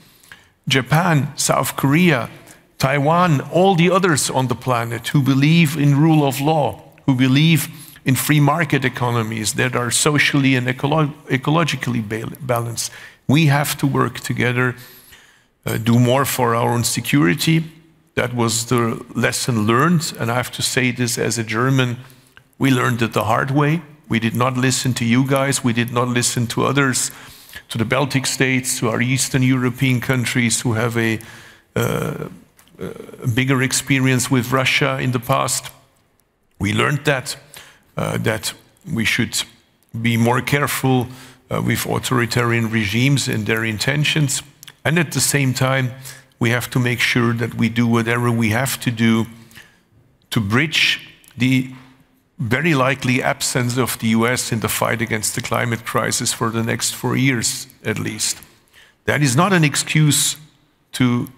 [SPEAKER 6] Japan, South Korea, Taiwan, all the others on the planet who believe in rule of law, who believe in free market economies that are socially and ecologically balanced. We have to work together, do more for our own security. That was the lesson learned, and I have to say this as a German, we learned it the hard way. We did not listen to you guys, we did not listen to others, to the Baltic states, to our Eastern European countries who have a bigger experience with Russia in the past. We learned that we should be more careful with authoritarian regimes and their intentions. And at the same time, we have to make sure that we do whatever we have to do to bridge the very likely absence of the US in the fight against the climate crisis for the next 4 years, at least. That is not an excuse to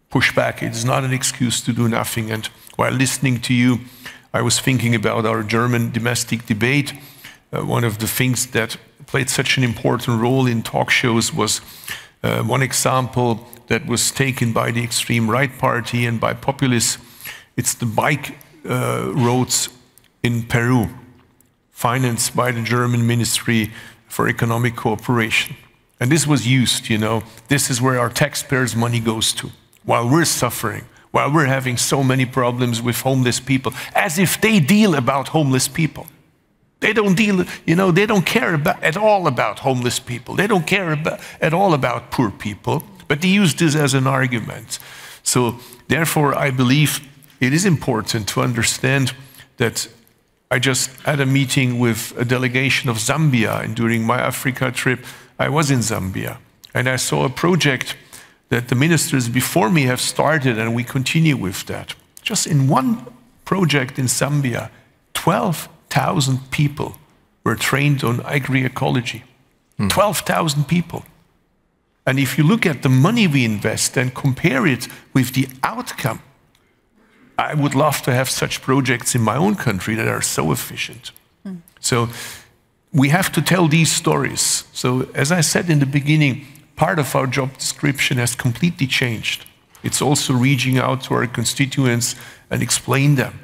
[SPEAKER 6] push back. It is not an excuse to do nothing. And while listening to you, I was thinking about our German domestic debate. One of the things that played such an important role in talk shows was one example that was taken by the extreme right party and by populists. It's the bike roads in Peru, financed by the German Ministry for Economic Cooperation. And this was used, you know, this is where our taxpayers' money goes to, while we're suffering, while we're having so many problems with homeless people, as if they deal about homeless people. They don't deal, you know, they don't care at all about homeless people. They don't care at all about poor people, but they use this as an argument. So therefore, I believe it is important to understand that I just had a meeting with a delegation of Zambia, and during my Africa trip, I was in Zambia. And I saw a project that the ministers before me have started, and we continue with that. Just in one project in Zambia, 12,000 people were trained on agroecology. 12,000 people. And if you look at the money we invest and compare it with the outcome, I would love to have such projects in my own country that are so efficient. So we have to tell these stories. So as I said in the beginning, part of our job description has completely changed. It's also reaching out to our constituents and explain them.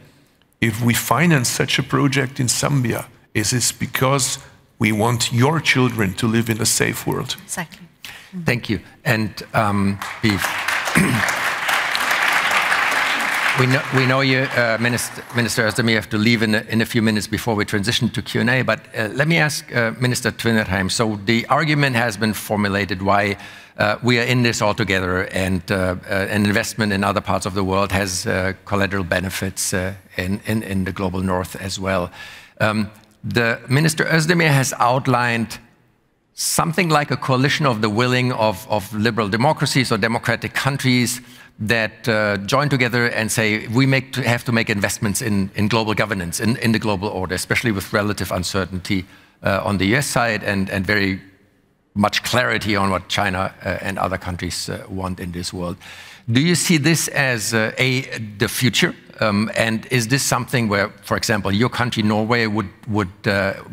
[SPEAKER 6] If we finance such a project in Zambia, is it because we want your children to live in a safe world?
[SPEAKER 7] Exactly.
[SPEAKER 2] Thank you. And we know you, Minister Özdemir, you have to leave in a few minutes before we transition to Q&A, but let me ask Minister Tvinnerheim. So the argument has been formulated why we are in this all together, and an investment in other parts of the world has collateral benefits in the global north as well. The Minister Özdemir has outlined something like a coalition of the willing of liberal democracies or democratic countries that join together and say we have to make investments in global governance, in the global order, especially with relative uncertainty on the US side and very much clarity on what China and other countries want in this world. Do you see this as the future? And is this something where, for example, your country, Norway, would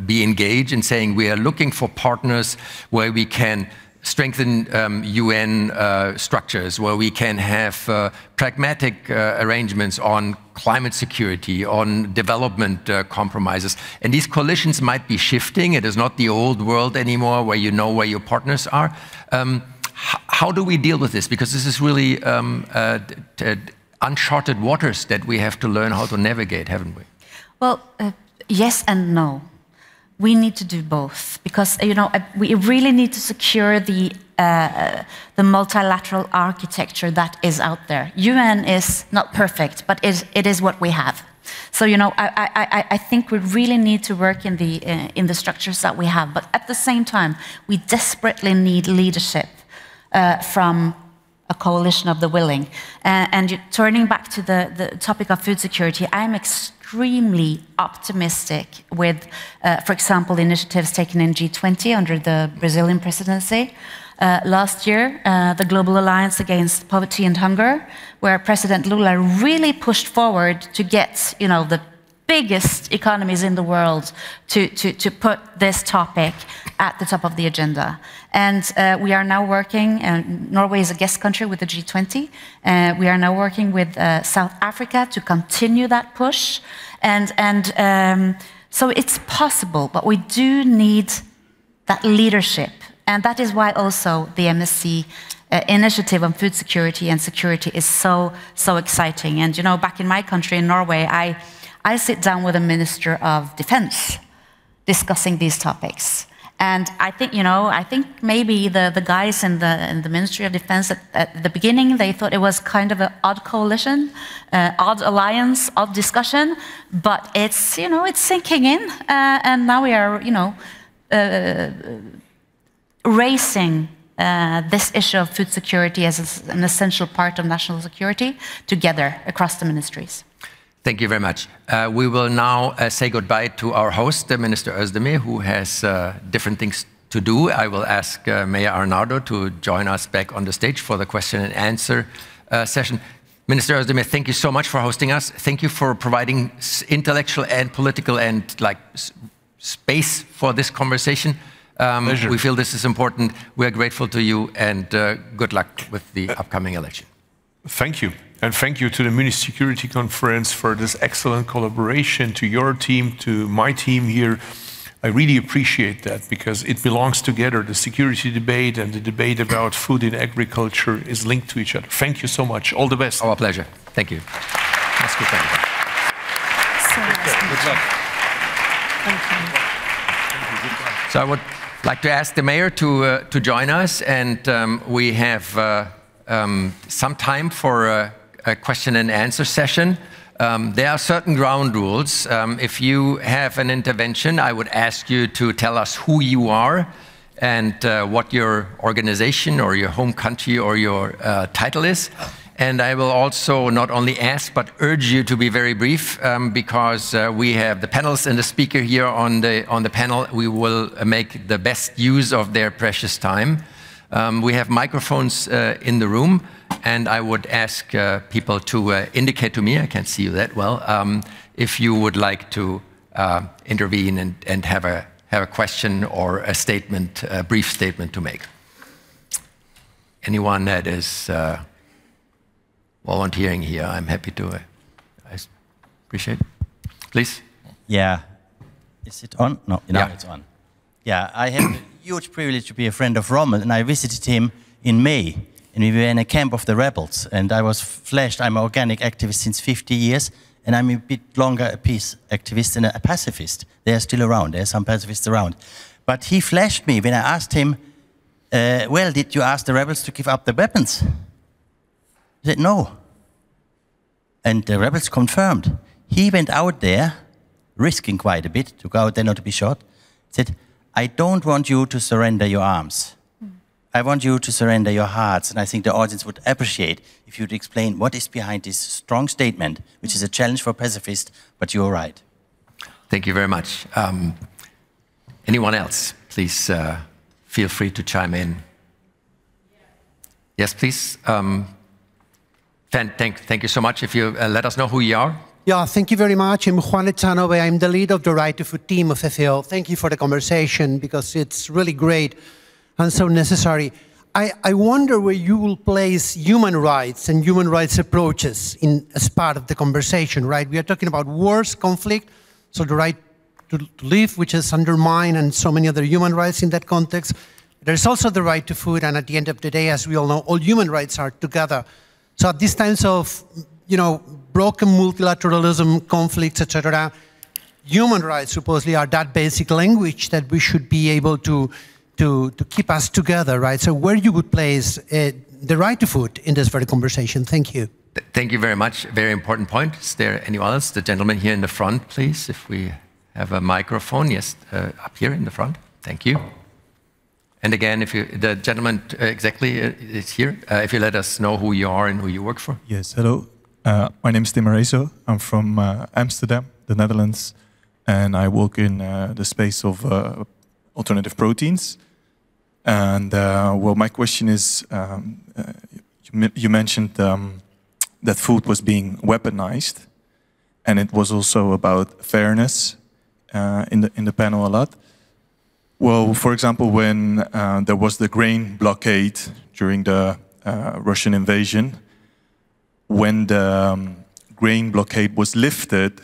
[SPEAKER 2] be engaged in saying we are looking for partners where we can strengthen UN structures, where we can have pragmatic arrangements on climate security, on development compromises. And these coalitions might be shifting. It is not the old world anymore where you know where your partners are. How do we deal with this? Because this is really uncharted waters that we have to learn how to navigate, haven't we?
[SPEAKER 7] Well, yes and no. We need to do both because, you know, we really need to secure the multilateral architecture that is out there. UN is not perfect, but it is what we have. So, you know, I think we really need to work in the structures that we have. But at the same time, we desperately need leadership from a coalition of the willing. And turning back to the topic of food security, I'm extremely optimistic with, for example, initiatives taken in G20 under the Brazilian presidency. Last year, the Global Alliance Against Poverty and Hunger, where President Lula really pushed forward to get, you know, the biggest economies in the world to put this topic at the top of the agenda. And we are now working, Norway is a guest country with the G20, we are now working with South Africa to continue that push. And so it's possible, but we do need that leadership. And that is why also the MSC initiative on food security and security is so exciting. And you know, back in my country, in Norway, I sit down with a Minister of Defense discussing these topics. And I think, you know, maybe the guys in the Ministry of Defense at the beginning, they thought it was kind of an odd coalition, odd alliance, odd discussion, but it's, you know, it's sinking in. And now we are, you know, raising this issue of food security as an essential part of national security together across the ministries.
[SPEAKER 2] Thank you very much. We will now say goodbye to our host, Minister Özdemir, who has different things to do. I will ask Mayor Arnaldo to join us back on the stage for the question and answer session. Minister Özdemir, thank you so much for hosting us. Thank you for providing intellectual and political and space for this conversation. We feel this is important. We are grateful to you, and good luck with the upcoming election.
[SPEAKER 6] Thank you. And thank you to the Munich Security Conference for this excellent collaboration, to your team, to my team here. I really appreciate that because it belongs together. The security debate and the debate about food and agriculture is linked to each other. Thank you so much. All the best.
[SPEAKER 2] Our pleasure. Thank you. That's good. Thank you.
[SPEAKER 6] Good luck.
[SPEAKER 8] Thank you.
[SPEAKER 2] So I would like to ask the mayor to join us, and we have some time for a question and answer session. There are certain ground rules. If you have an intervention, I would ask you to tell us who you are and what your organization or your home country or your title is. And I will also not only ask, but urge you to be very brief because we have the panelists and the speaker here on the panel. We will make the best use of their precious time. We have microphones in the room, and I would ask people to indicate to me, I can't see you that well, if you would like to intervene and have have a question or a statement, a brief statement to make. Anyone that is volunteering here, I'm happy to. I appreciate it. Please.
[SPEAKER 10] Yeah. Is it on? No, now
[SPEAKER 2] Yeah.
[SPEAKER 10] it's on. Yeah, I had a huge privilege to be a friend of Rommel, and I visited him in May. And we were in a camp of the rebels, and I was flashed. I'm an organic activist since 50 years, and I'm a bit longer a peace activist than a pacifist. They're still around. There are some pacifists around. But he flashed me when I asked him, well, did you ask the rebels to give up the weapons? He said, no. And the rebels confirmed. He went out there, risking quite a bit to go out there not to be shot, said, I don't want you to surrender your arms. I want you to surrender your hearts. And I think the audience would appreciate if you'd explain what is behind this strong statement, which is a challenge for pacifists, but you're right.
[SPEAKER 2] Thank you very much. Anyone else? Please feel free to chime in. Yes, please. Thank you so much. If you let us know who you are.
[SPEAKER 11] Yeah, thank you very much. I'm Juan Echanove. I'm the lead of the Right to Food team of FAO. Thank you for the conversation because it's really great and so necessary. I wonder where you will place human rights and human rights approaches as part of the conversation, right? We are talking about wars, conflict, so the right to live, which is undermined, and so many other human rights in that context. There's also the right to food, and at the end of the day, as we all know, all human rights are together. So at these times of, broken multilateralism, conflicts, etc., human rights supposedly are that basic language that we should be able to keep us together, right? So where you would place the right to food in this very conversation? Thank you.
[SPEAKER 2] Thank you very much. Very important point. Is there anyone else? The gentleman here in the front, please, if we have a microphone. Yes, up here in the front. Thank you. And again, the gentleman exactly is here. If you let us know who you are and who you work for.
[SPEAKER 12] Yes, hello. My name is Tim Arezo. I'm from Amsterdam, the Netherlands, and I work in the space of alternative proteins. And well, my question is, you mentioned that food was being weaponized, and it was also about fairness in the panel a lot. Well, for example, when there was the grain blockade during the Russian invasion, when the grain blockade was lifted,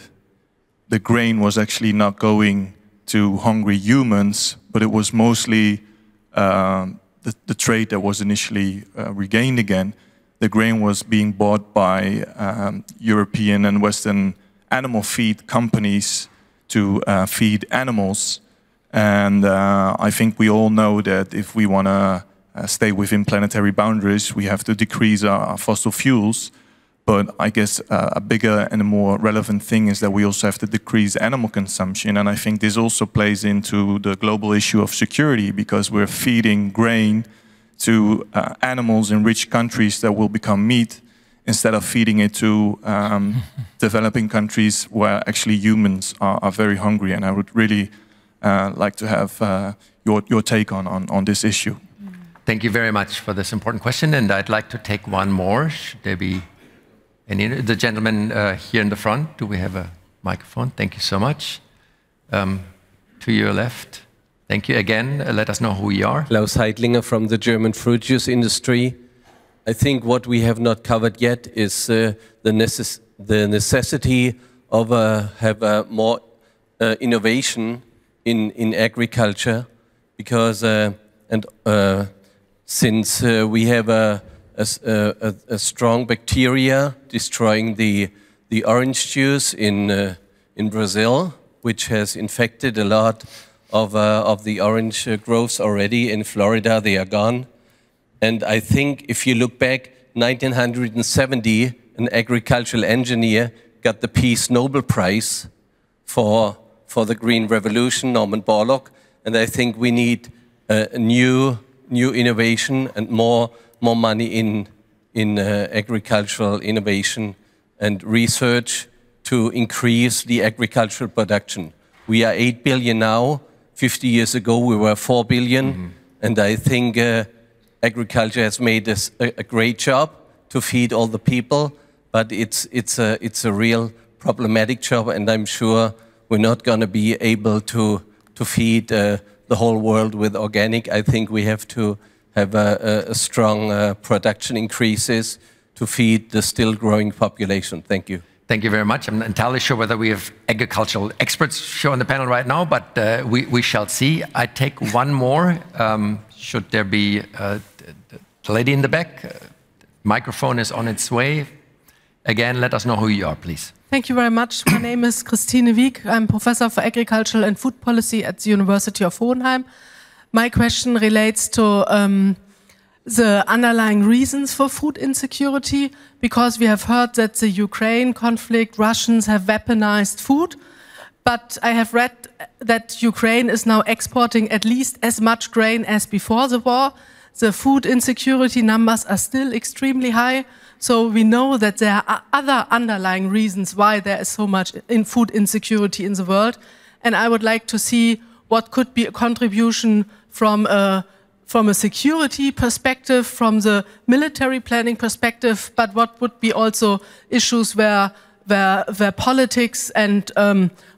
[SPEAKER 12] the grain was actually not going to hungry humans, but it was mostly the trade that was initially regained again. The grain was being bought by European and Western animal feed companies to feed animals. And I think we all know that if we want to stay within planetary boundaries, we have to decrease our fossil fuels. But I guess a bigger and a more relevant thing is that we also have to decrease animal consumption. And I think this also plays into the global issue of security, because we're feeding grain to animals in rich countries that will become meat, instead of feeding it to developing countries where actually humans are very hungry. And I would really like to have your take on this issue.
[SPEAKER 2] Thank you very much for this important question. And I'd like to take one more. Should there be the gentleman here in the front? Do we have a microphone? Thank you so much. To your left. Thank you again. Let us know who you are.
[SPEAKER 13] Klaus Heidlinger from the German fruit juice industry. I think what we have not covered yet is the necessity of have more innovation in agriculture, because since we have a strong bacteria destroying the orange juice in Brazil, which has infected a lot of the orange groves already. In Florida, they are gone. And I think if you look back, 1970, an agricultural engineer got the Peace Nobel Prize for the Green Revolution, Norman Borlaug. And I think we need a new innovation and more money in agricultural innovation and research to increase the agricultural production. We are 8 billion now. 50 years ago, we were 4 billion. Mm-hmm. And I think agriculture has made a great job to feed all the people, but it's a real problematic job, and I'm sure we're not going to be able to feed the whole world with organic. I think we have to have a strong production increases to feed the still growing population. Thank you.
[SPEAKER 2] Thank you very much. I'm not entirely sure whether we have agricultural experts show on the panel right now, but we shall see. I take one more. Should there be the lady in the back? Microphone is on its way. Again, let us know who you are, please.
[SPEAKER 14] Thank you very much. My name is Christine Wieck. I'm Professor for Agricultural and Food Policy at the University of Hohenheim. My question relates to the underlying reasons for food insecurity, because we have heard that the Ukraine conflict, Russians have weaponized food, but I have read that Ukraine is now exporting at least as much grain as before the war. The food insecurity numbers are still extremely high, so we know that there are other underlying reasons why there is so much food insecurity in the world, and I would like to see what could be a contribution from a security perspective, from the military planning perspective, but what would be also issues where politics and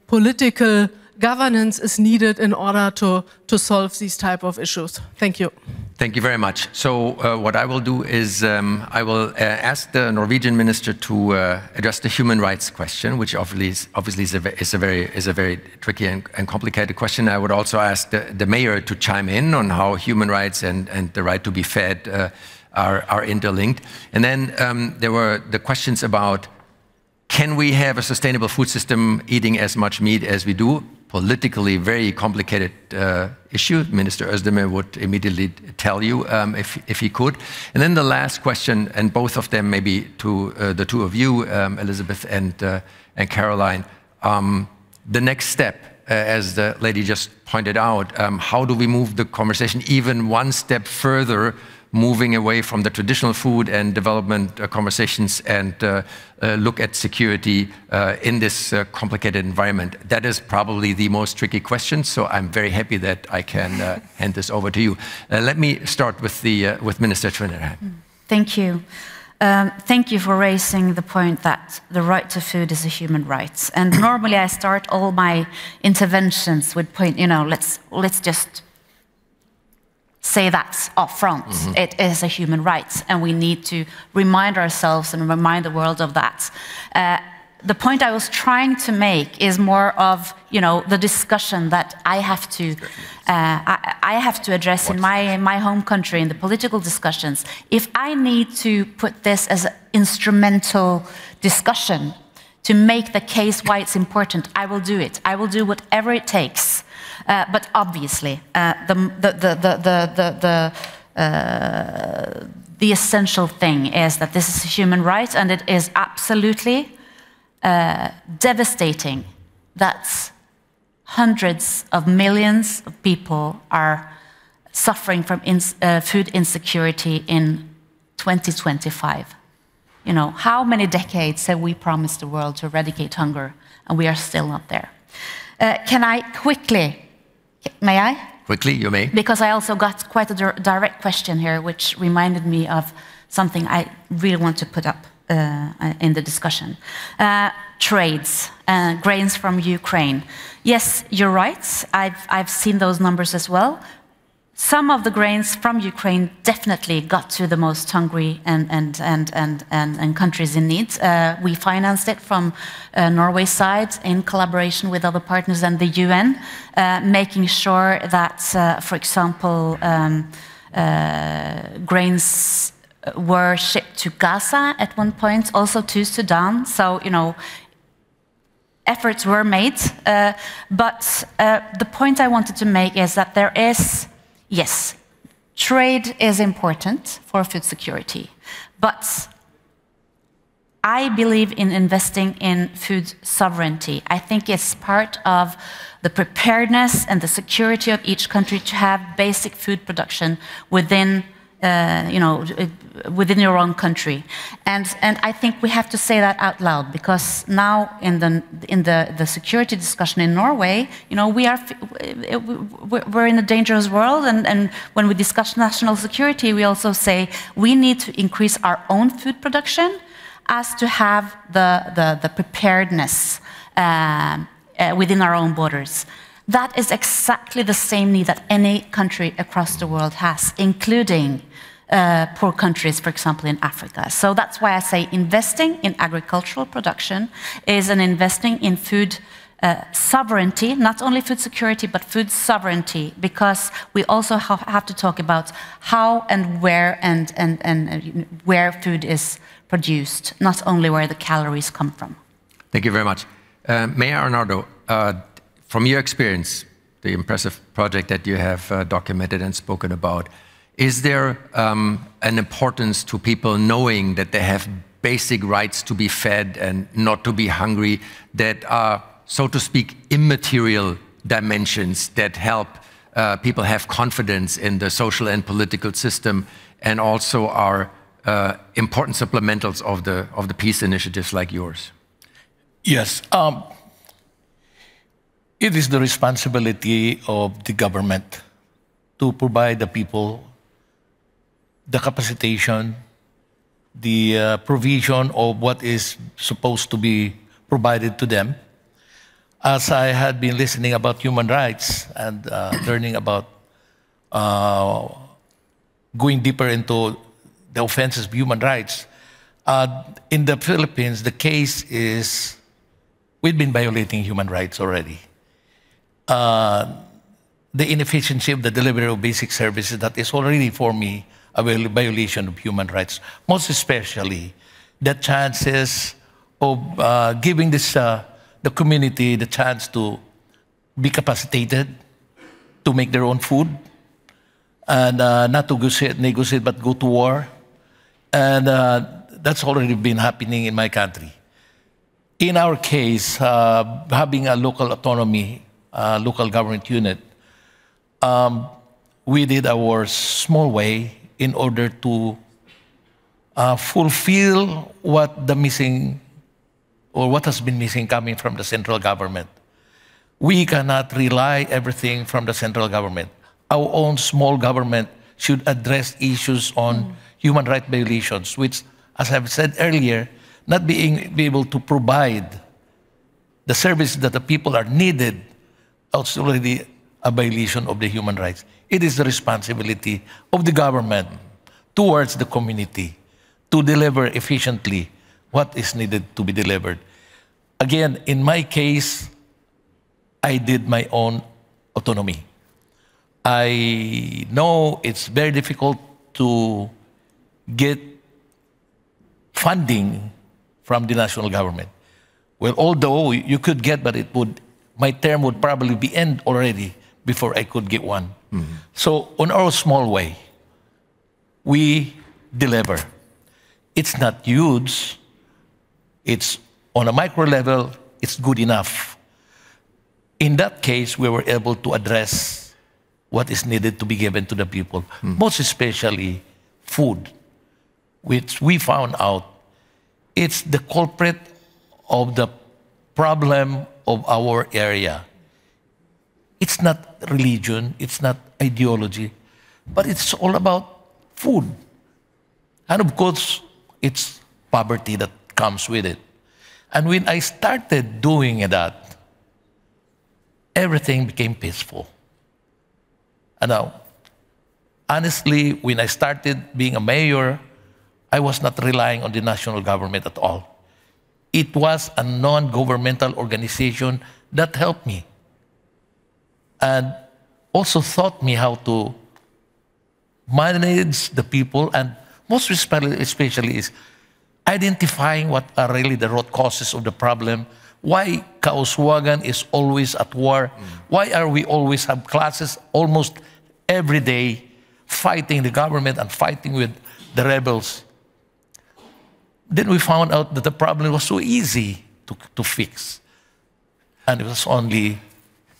[SPEAKER 14] political governance is needed in order to solve these type of issues. Thank you.
[SPEAKER 2] Thank you very much. So what I will do is I will ask the Norwegian minister to address the human rights question, which obviously is a very tricky and complicated question. I would also ask the mayor to chime in on how human rights and the right to be fed are interlinked. And then there were the questions about, can we have a sustainable food system eating as much meat as we do? Politically very complicated issue. Minister Özdemir would immediately tell you if he could. And then the last question, and both of them maybe to the two of you, Elizabeth and Caroline, the next step, as the lady just pointed out, how do we move the conversation even one step further, moving away from the traditional food and development conversations and look at security in this complicated environment? That is probably the most tricky question, so I'm very happy that I can hand this over to you. Let me start with Minister Trinidad.
[SPEAKER 7] Thank you. Thank you for raising the point that the right to food is a human right. And normally I start all my interventions with point, let's just say that up front. It is a human right, and we need to remind ourselves and remind the world of that. The point I was trying to make is more of, the discussion that I have to address in my home country, in the political discussions. If I need to put this as an instrumental discussion to make the case why it's important, I will do it. I will do whatever it takes. But obviously, the essential thing is that this is a human right, and it is absolutely devastating that hundreds of millions of people are suffering from food insecurity in 2025. How many decades have we promised the world to eradicate hunger, and we are still not there? Can I quickly, may I?
[SPEAKER 2] Quickly, you may.
[SPEAKER 7] Because I also got quite a direct question here, which reminded me of something I really want to put up in the discussion. Trades, grains from Ukraine. Yes, you're right. I've seen those numbers as well. Some of the grains from Ukraine definitely got to the most hungry and countries in need. We financed it from Norway's side in collaboration with other partners and the UN, making sure that, for example, grains were shipped to Gaza at one point, also to Sudan. So, efforts were made. But the point I wanted to make is that there is, yes, trade is important for food security, but I believe in investing in food sovereignty. I think it's part of the preparedness and the security of each country to have basic food production within within your own country, and I think we have to say that out loud, because now in the security discussion in Norway, we're in a dangerous world, and when we discuss national security, we also say we need to increase our own food production as to have the preparedness within our own borders. that is exactly the same need that any country across the world has, including poor countries, for example, in Africa. So that's why I say investing in agricultural production is an investing in food sovereignty, not only food security, but food sovereignty, because we also have to talk about how and where and where food is produced, not only where the calories come from.
[SPEAKER 2] Thank you very much. Mayor Arnaldo, from your experience, the impressive project that you have documented and spoken about, is there an importance to people knowing that they have basic rights to be fed and not to be hungry that are, so to speak, immaterial dimensions that help people have confidence in the social and political system and also are important supplementals of the peace initiatives like yours?
[SPEAKER 5] Yes. It is the responsibility of the government to provide the people the capacitation, the provision of what is supposed to be provided to them. As I had been listening about human rights and learning about going deeper into the offenses of human rights, in the Philippines, the case is we've been violating human rights already. The inefficiency of the delivery of basic services, that is already for me a violation of human rights, most especially the chances of giving the community the chance to be capacitated to make their own food and not to negotiate but go to war. And that's already been happening in my country. In our case, having a local autonomy, local government unit, we did our small way in order to fulfill what the missing or what has been missing coming from the central government. We cannot rely everything from the central government. Our own small government should address issues on human rights violations, which, as I've said earlier, not being able to provide the service that the people are needed, it's already a violation of the human rights. It is the responsibility of the government towards the community to deliver efficiently what is needed to be delivered. Again, in my case, I did my own autonomy. I know it's very difficult to get funding from the national government. Well, although you could get, but my term would probably be end already before I could get one. Mm-hmm. So on our small way, we deliver. It's not huge. It's on a micro level, it's good enough. In that case, we were able to address what is needed to be given to the people, most especially food, which we found out it's the culprit of the problem of our area. It's not religion, it's not ideology, but it's all about food. And of course, it's poverty that comes with it. And when I started doing that, everything became peaceful. And now, honestly, when I started being a mayor, I was not relying on the national government at all. It was a non-governmental organization that helped me and also taught me how to manage the people, and most especially is identifying what are really the root causes of the problem. Why Kauswagan is always at war? Why are we always have classes almost every day fighting the government and fighting with the rebels? Then we found out that the problem was so easy to fix. And it was only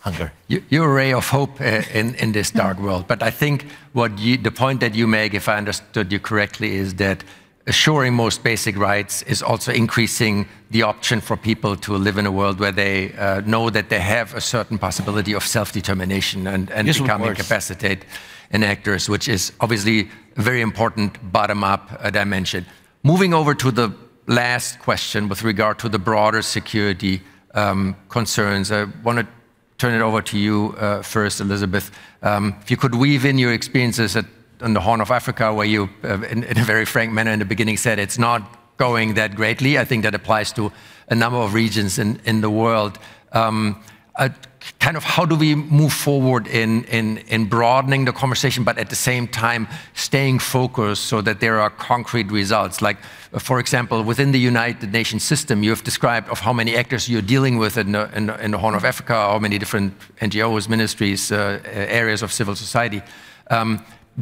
[SPEAKER 5] hunger.
[SPEAKER 2] You're a ray of hope in this dark world. But I think the point that you make, if I understood you correctly, is that assuring most basic rights is also increasing the option for people to live in a world where they know that they have a certain possibility of self-determination and yes, becoming capacitated and actors, which is obviously a very important bottom-up dimension. Moving over to the last question with regard to the broader security concerns, I want to turn it over to you first, Elizabeth. If you could weave in your experiences on the Horn of Africa, where you, in a very frank manner in the beginning, said it's not going that greatly. I think that applies to a number of regions in the world. Kind of how do we move forward in broadening the conversation, but at the same time staying focused so that there are concrete results? Like, for example, within the United Nations system, you have described of how many actors you're dealing with in the Horn of Africa, how many different NGOs, ministries, areas of civil society.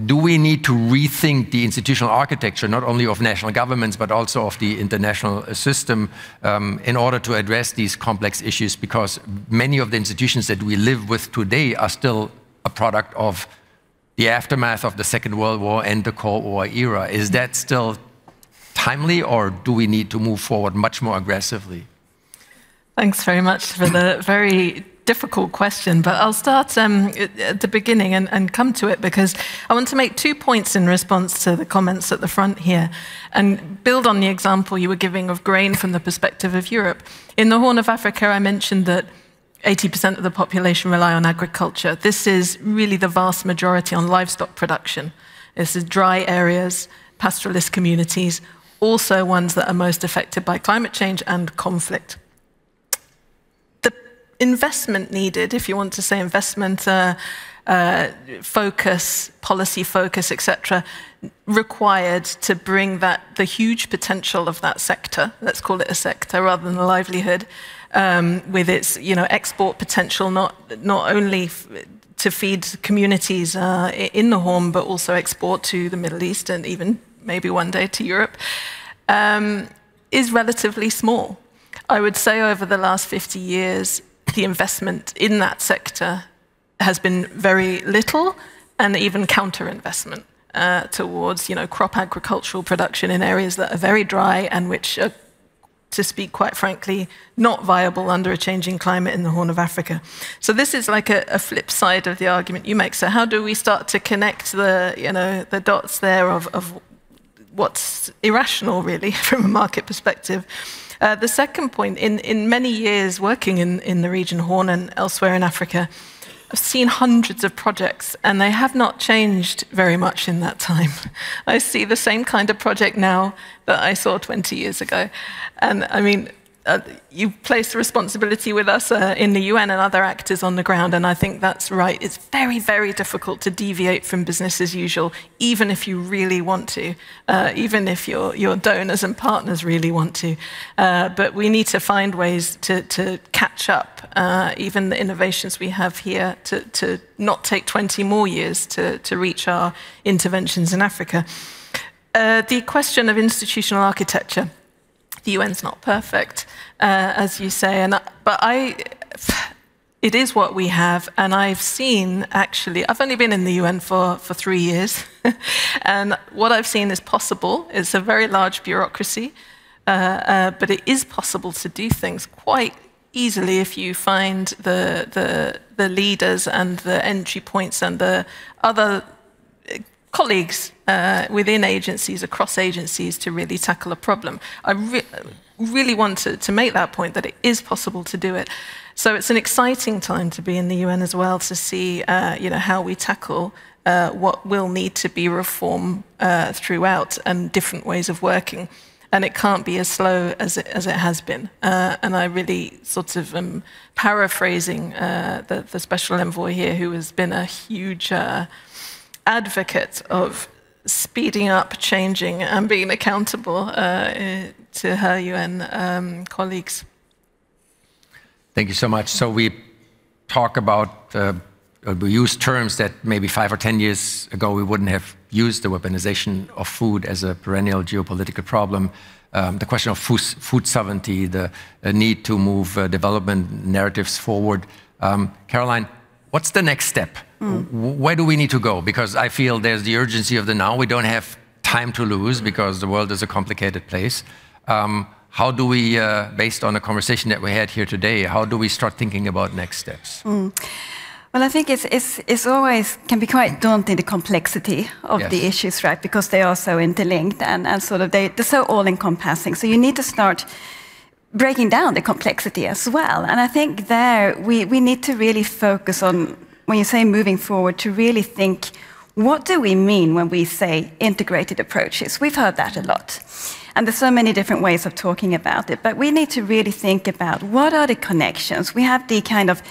[SPEAKER 2] Do we need to rethink the institutional architecture, not only of national governments, but also of the international system in order to address these complex issues? Because many of the institutions that we live with today are still a product of the aftermath of the Second World War and the Cold War era. Is that still timely, or do we need to move forward much more aggressively?
[SPEAKER 8] Thanks very much for the very difficult question, but I'll start at the beginning and come to it, because I want to make 2 points in response to the comments at the front here and build on the example you were giving of grain from the perspective of Europe. In the Horn of Africa, I mentioned that 80% of the population rely on agriculture. This is really the vast majority on livestock production. This is dry areas, pastoralist communities, also ones that are most affected by climate change and conflict. Investment needed, if you want to say investment, focus, policy focus, etc., required to bring the huge potential of that sector, let's call it a sector rather than a livelihood, with its export potential, not only to feed communities in the Horn, but also export to the Middle East and even maybe one day to Europe, is relatively small. I would say over the last 50 years, the investment in that sector has been very little, and even counter-investment towards crop agricultural production in areas that are very dry and which are, to speak quite frankly, not viable under a changing climate in the Horn of Africa. So this is like a flip side of the argument you make. So how do we start to connect the dots there of what's irrational, really, from a market perspective? The second point, in many years working in the region Horn and elsewhere in Africa, I've seen hundreds of projects, and they have not changed very much in that time. I see the same kind of project now that I saw 20 years ago. And I mean, you place the responsibility with us in the UN and other actors on the ground, and I think that's right. It's very, very difficult to deviate from business as usual, even if you really want to, even if your donors and partners really want to. But we need to find ways to catch up, even the innovations we have here, to not take 20 more years to reach our interventions in Africa. The question of institutional architecture. The UN's not perfect, as you say, but it is what we have, and I've seen, actually, I've only been in the UN for 3 years, and what I've seen is possible. It's a very large bureaucracy, but it is possible to do things quite easily if you find the leaders and the entry points and the other colleagues within agencies, across agencies, to really tackle a problem. I really want to make that point, that it is possible to do it. So it's an exciting time to be in the UN as well, to see how we tackle what will need to be reformed throughout, and different ways of working. And it can't be as slow as it has been. And I really sort of am paraphrasing the Special Envoy here, who has been a huge advocate of speeding up, changing, and being accountable to her UN colleagues.
[SPEAKER 2] Thank you so much. So we talk about, we use terms that maybe 5 or 10 years ago we wouldn't have used: the weaponization of food as a perennial geopolitical problem, the question of food sovereignty, the need to move development narratives forward. Caroline, what's the next step? Where do we need to go? Because I feel there's the urgency of the now. We don't have time to lose, because the world is a complicated place. How do we, based on the conversation that we had here today, how do we start thinking about next steps?
[SPEAKER 9] Well, I think it's always can be quite daunting, the complexity of the issues, right? Because they are so interlinked and sort of they're so all-encompassing. So you need to start breaking down the complexity as well. And I think there we need to really focus on, when you say moving forward, to really think, what do we mean when we say integrated approaches? We've heard that a lot. And there's so many different ways of talking about it, but we need to really think about what are the connections. We have the kind of,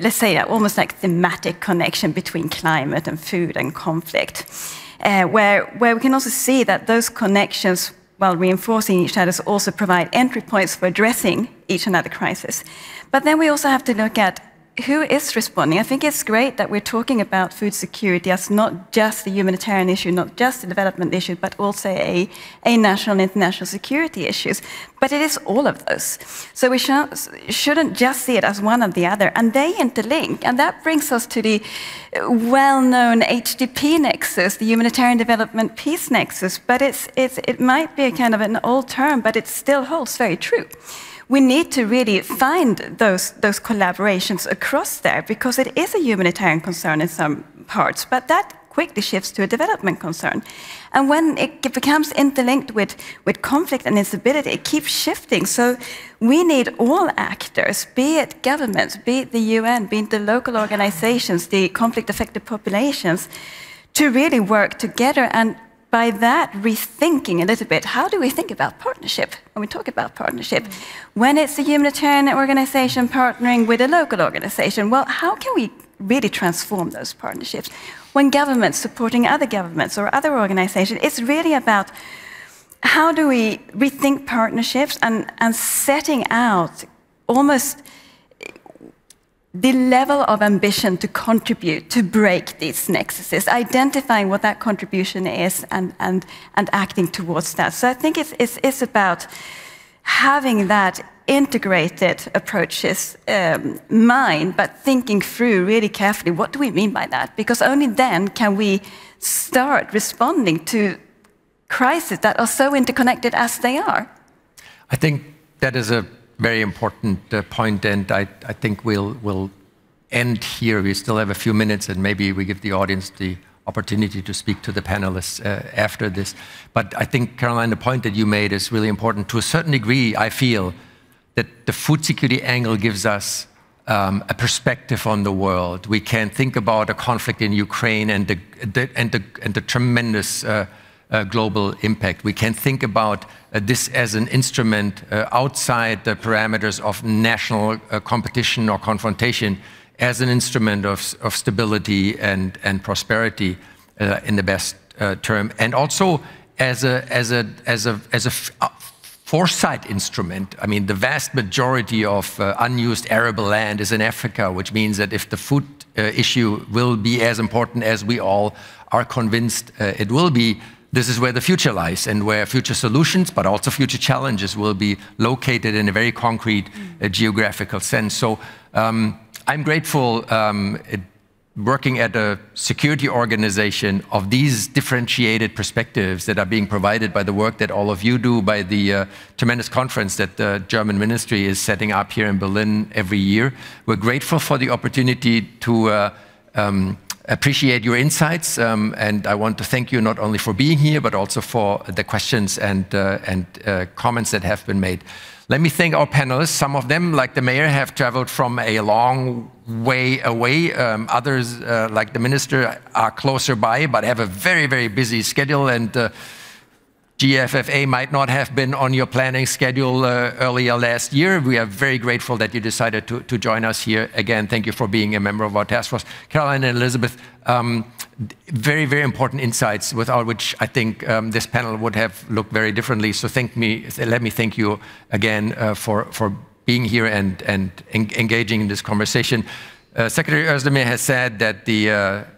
[SPEAKER 9] let's say, almost like thematic connection between climate and food and conflict, where we can also see that those connections, while reinforcing each other, also provide entry points for addressing each another crisis. But then we also have to look at who is responding. I think it's great that we're talking about food security as not just a humanitarian issue, not just a development issue, but also a national and international security issues. But it is all of those. So we shouldn't just see it as one or the other, and they interlink. And that brings us to the well-known HDP nexus, the humanitarian development peace nexus. But it might be a kind of an old term, but it still holds very true. We need to really find those collaborations across there, because it is a humanitarian concern in some parts, but that quickly shifts to a development concern. And when it becomes interlinked with conflict and instability, it keeps shifting. So we need all actors, be it governments, be it the UN, be it the local organizations, the conflict-affected populations, to really work together, and by that, rethinking a little bit, how do we think about partnership when we talk about partnership? When it's a humanitarian organization partnering with a local organization, well, how can we really transform those partnerships? When governments supporting other governments or other organizations, it's really about how do we rethink partnerships and setting out almost the level of ambition to contribute, to break these nexuses, identifying what that contribution is and acting towards that. So I think it's about having that integrated approaches mind, but thinking through really carefully, what do we mean by that? Because only then can we start responding to crises that are so interconnected as they are.
[SPEAKER 2] I think that is a very important point, and I think we'll end here. We still have a few minutes, and maybe we give the audience the opportunity to speak to the panelists after this. But I think, Caroline, the point that you made is really important. To a certain degree, I feel that the food security angle gives us a perspective on the world. We can think about a conflict in Ukraine and the tremendous global impact. We can think about this as an instrument outside the parameters of national competition or confrontation, as an instrument of stability and prosperity in the best term, and also as a foresight instrument. I mean, the vast majority of unused arable land is in Africa, which means that if the food issue will be as important as we all are convinced it will be, this is where the future lies, and where future solutions, but also future challenges, will be located in a very concrete geographical sense. So I'm grateful working at a security organization of these differentiated perspectives that are being provided by the work that all of you do, by the tremendous conference that the German ministry is setting up here in Berlin every year. We're grateful for the opportunity to appreciate your insights, and I want to thank you not only for being here, but also for the questions and comments that have been made. Let me thank our panelists. Some of them, like the mayor, have traveled from a long way away. Others, like the minister, are closer by, but have a very, very busy schedule, and GFFA might not have been on your planning schedule earlier last year. We are very grateful that you decided to join us here. Again, thank you for being a member of our task force. Caroline and Elizabeth, very, very important insights, without which I think this panel would have looked very differently. So let me thank you again for being here and engaging in this conversation. Secretary Özdemir has said that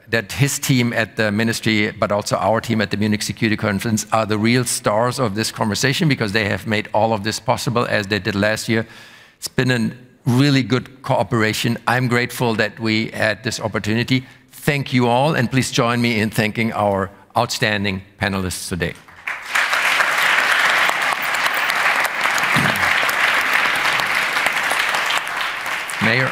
[SPEAKER 2] that his team at the ministry, but also our team at the Munich Security Conference, are the real stars of this conversation, because they have made all of this possible, as they did last year. It's been a really good cooperation. I'm grateful that we had this opportunity. Thank you all, and please join me in thanking our outstanding panelists today. Mayor.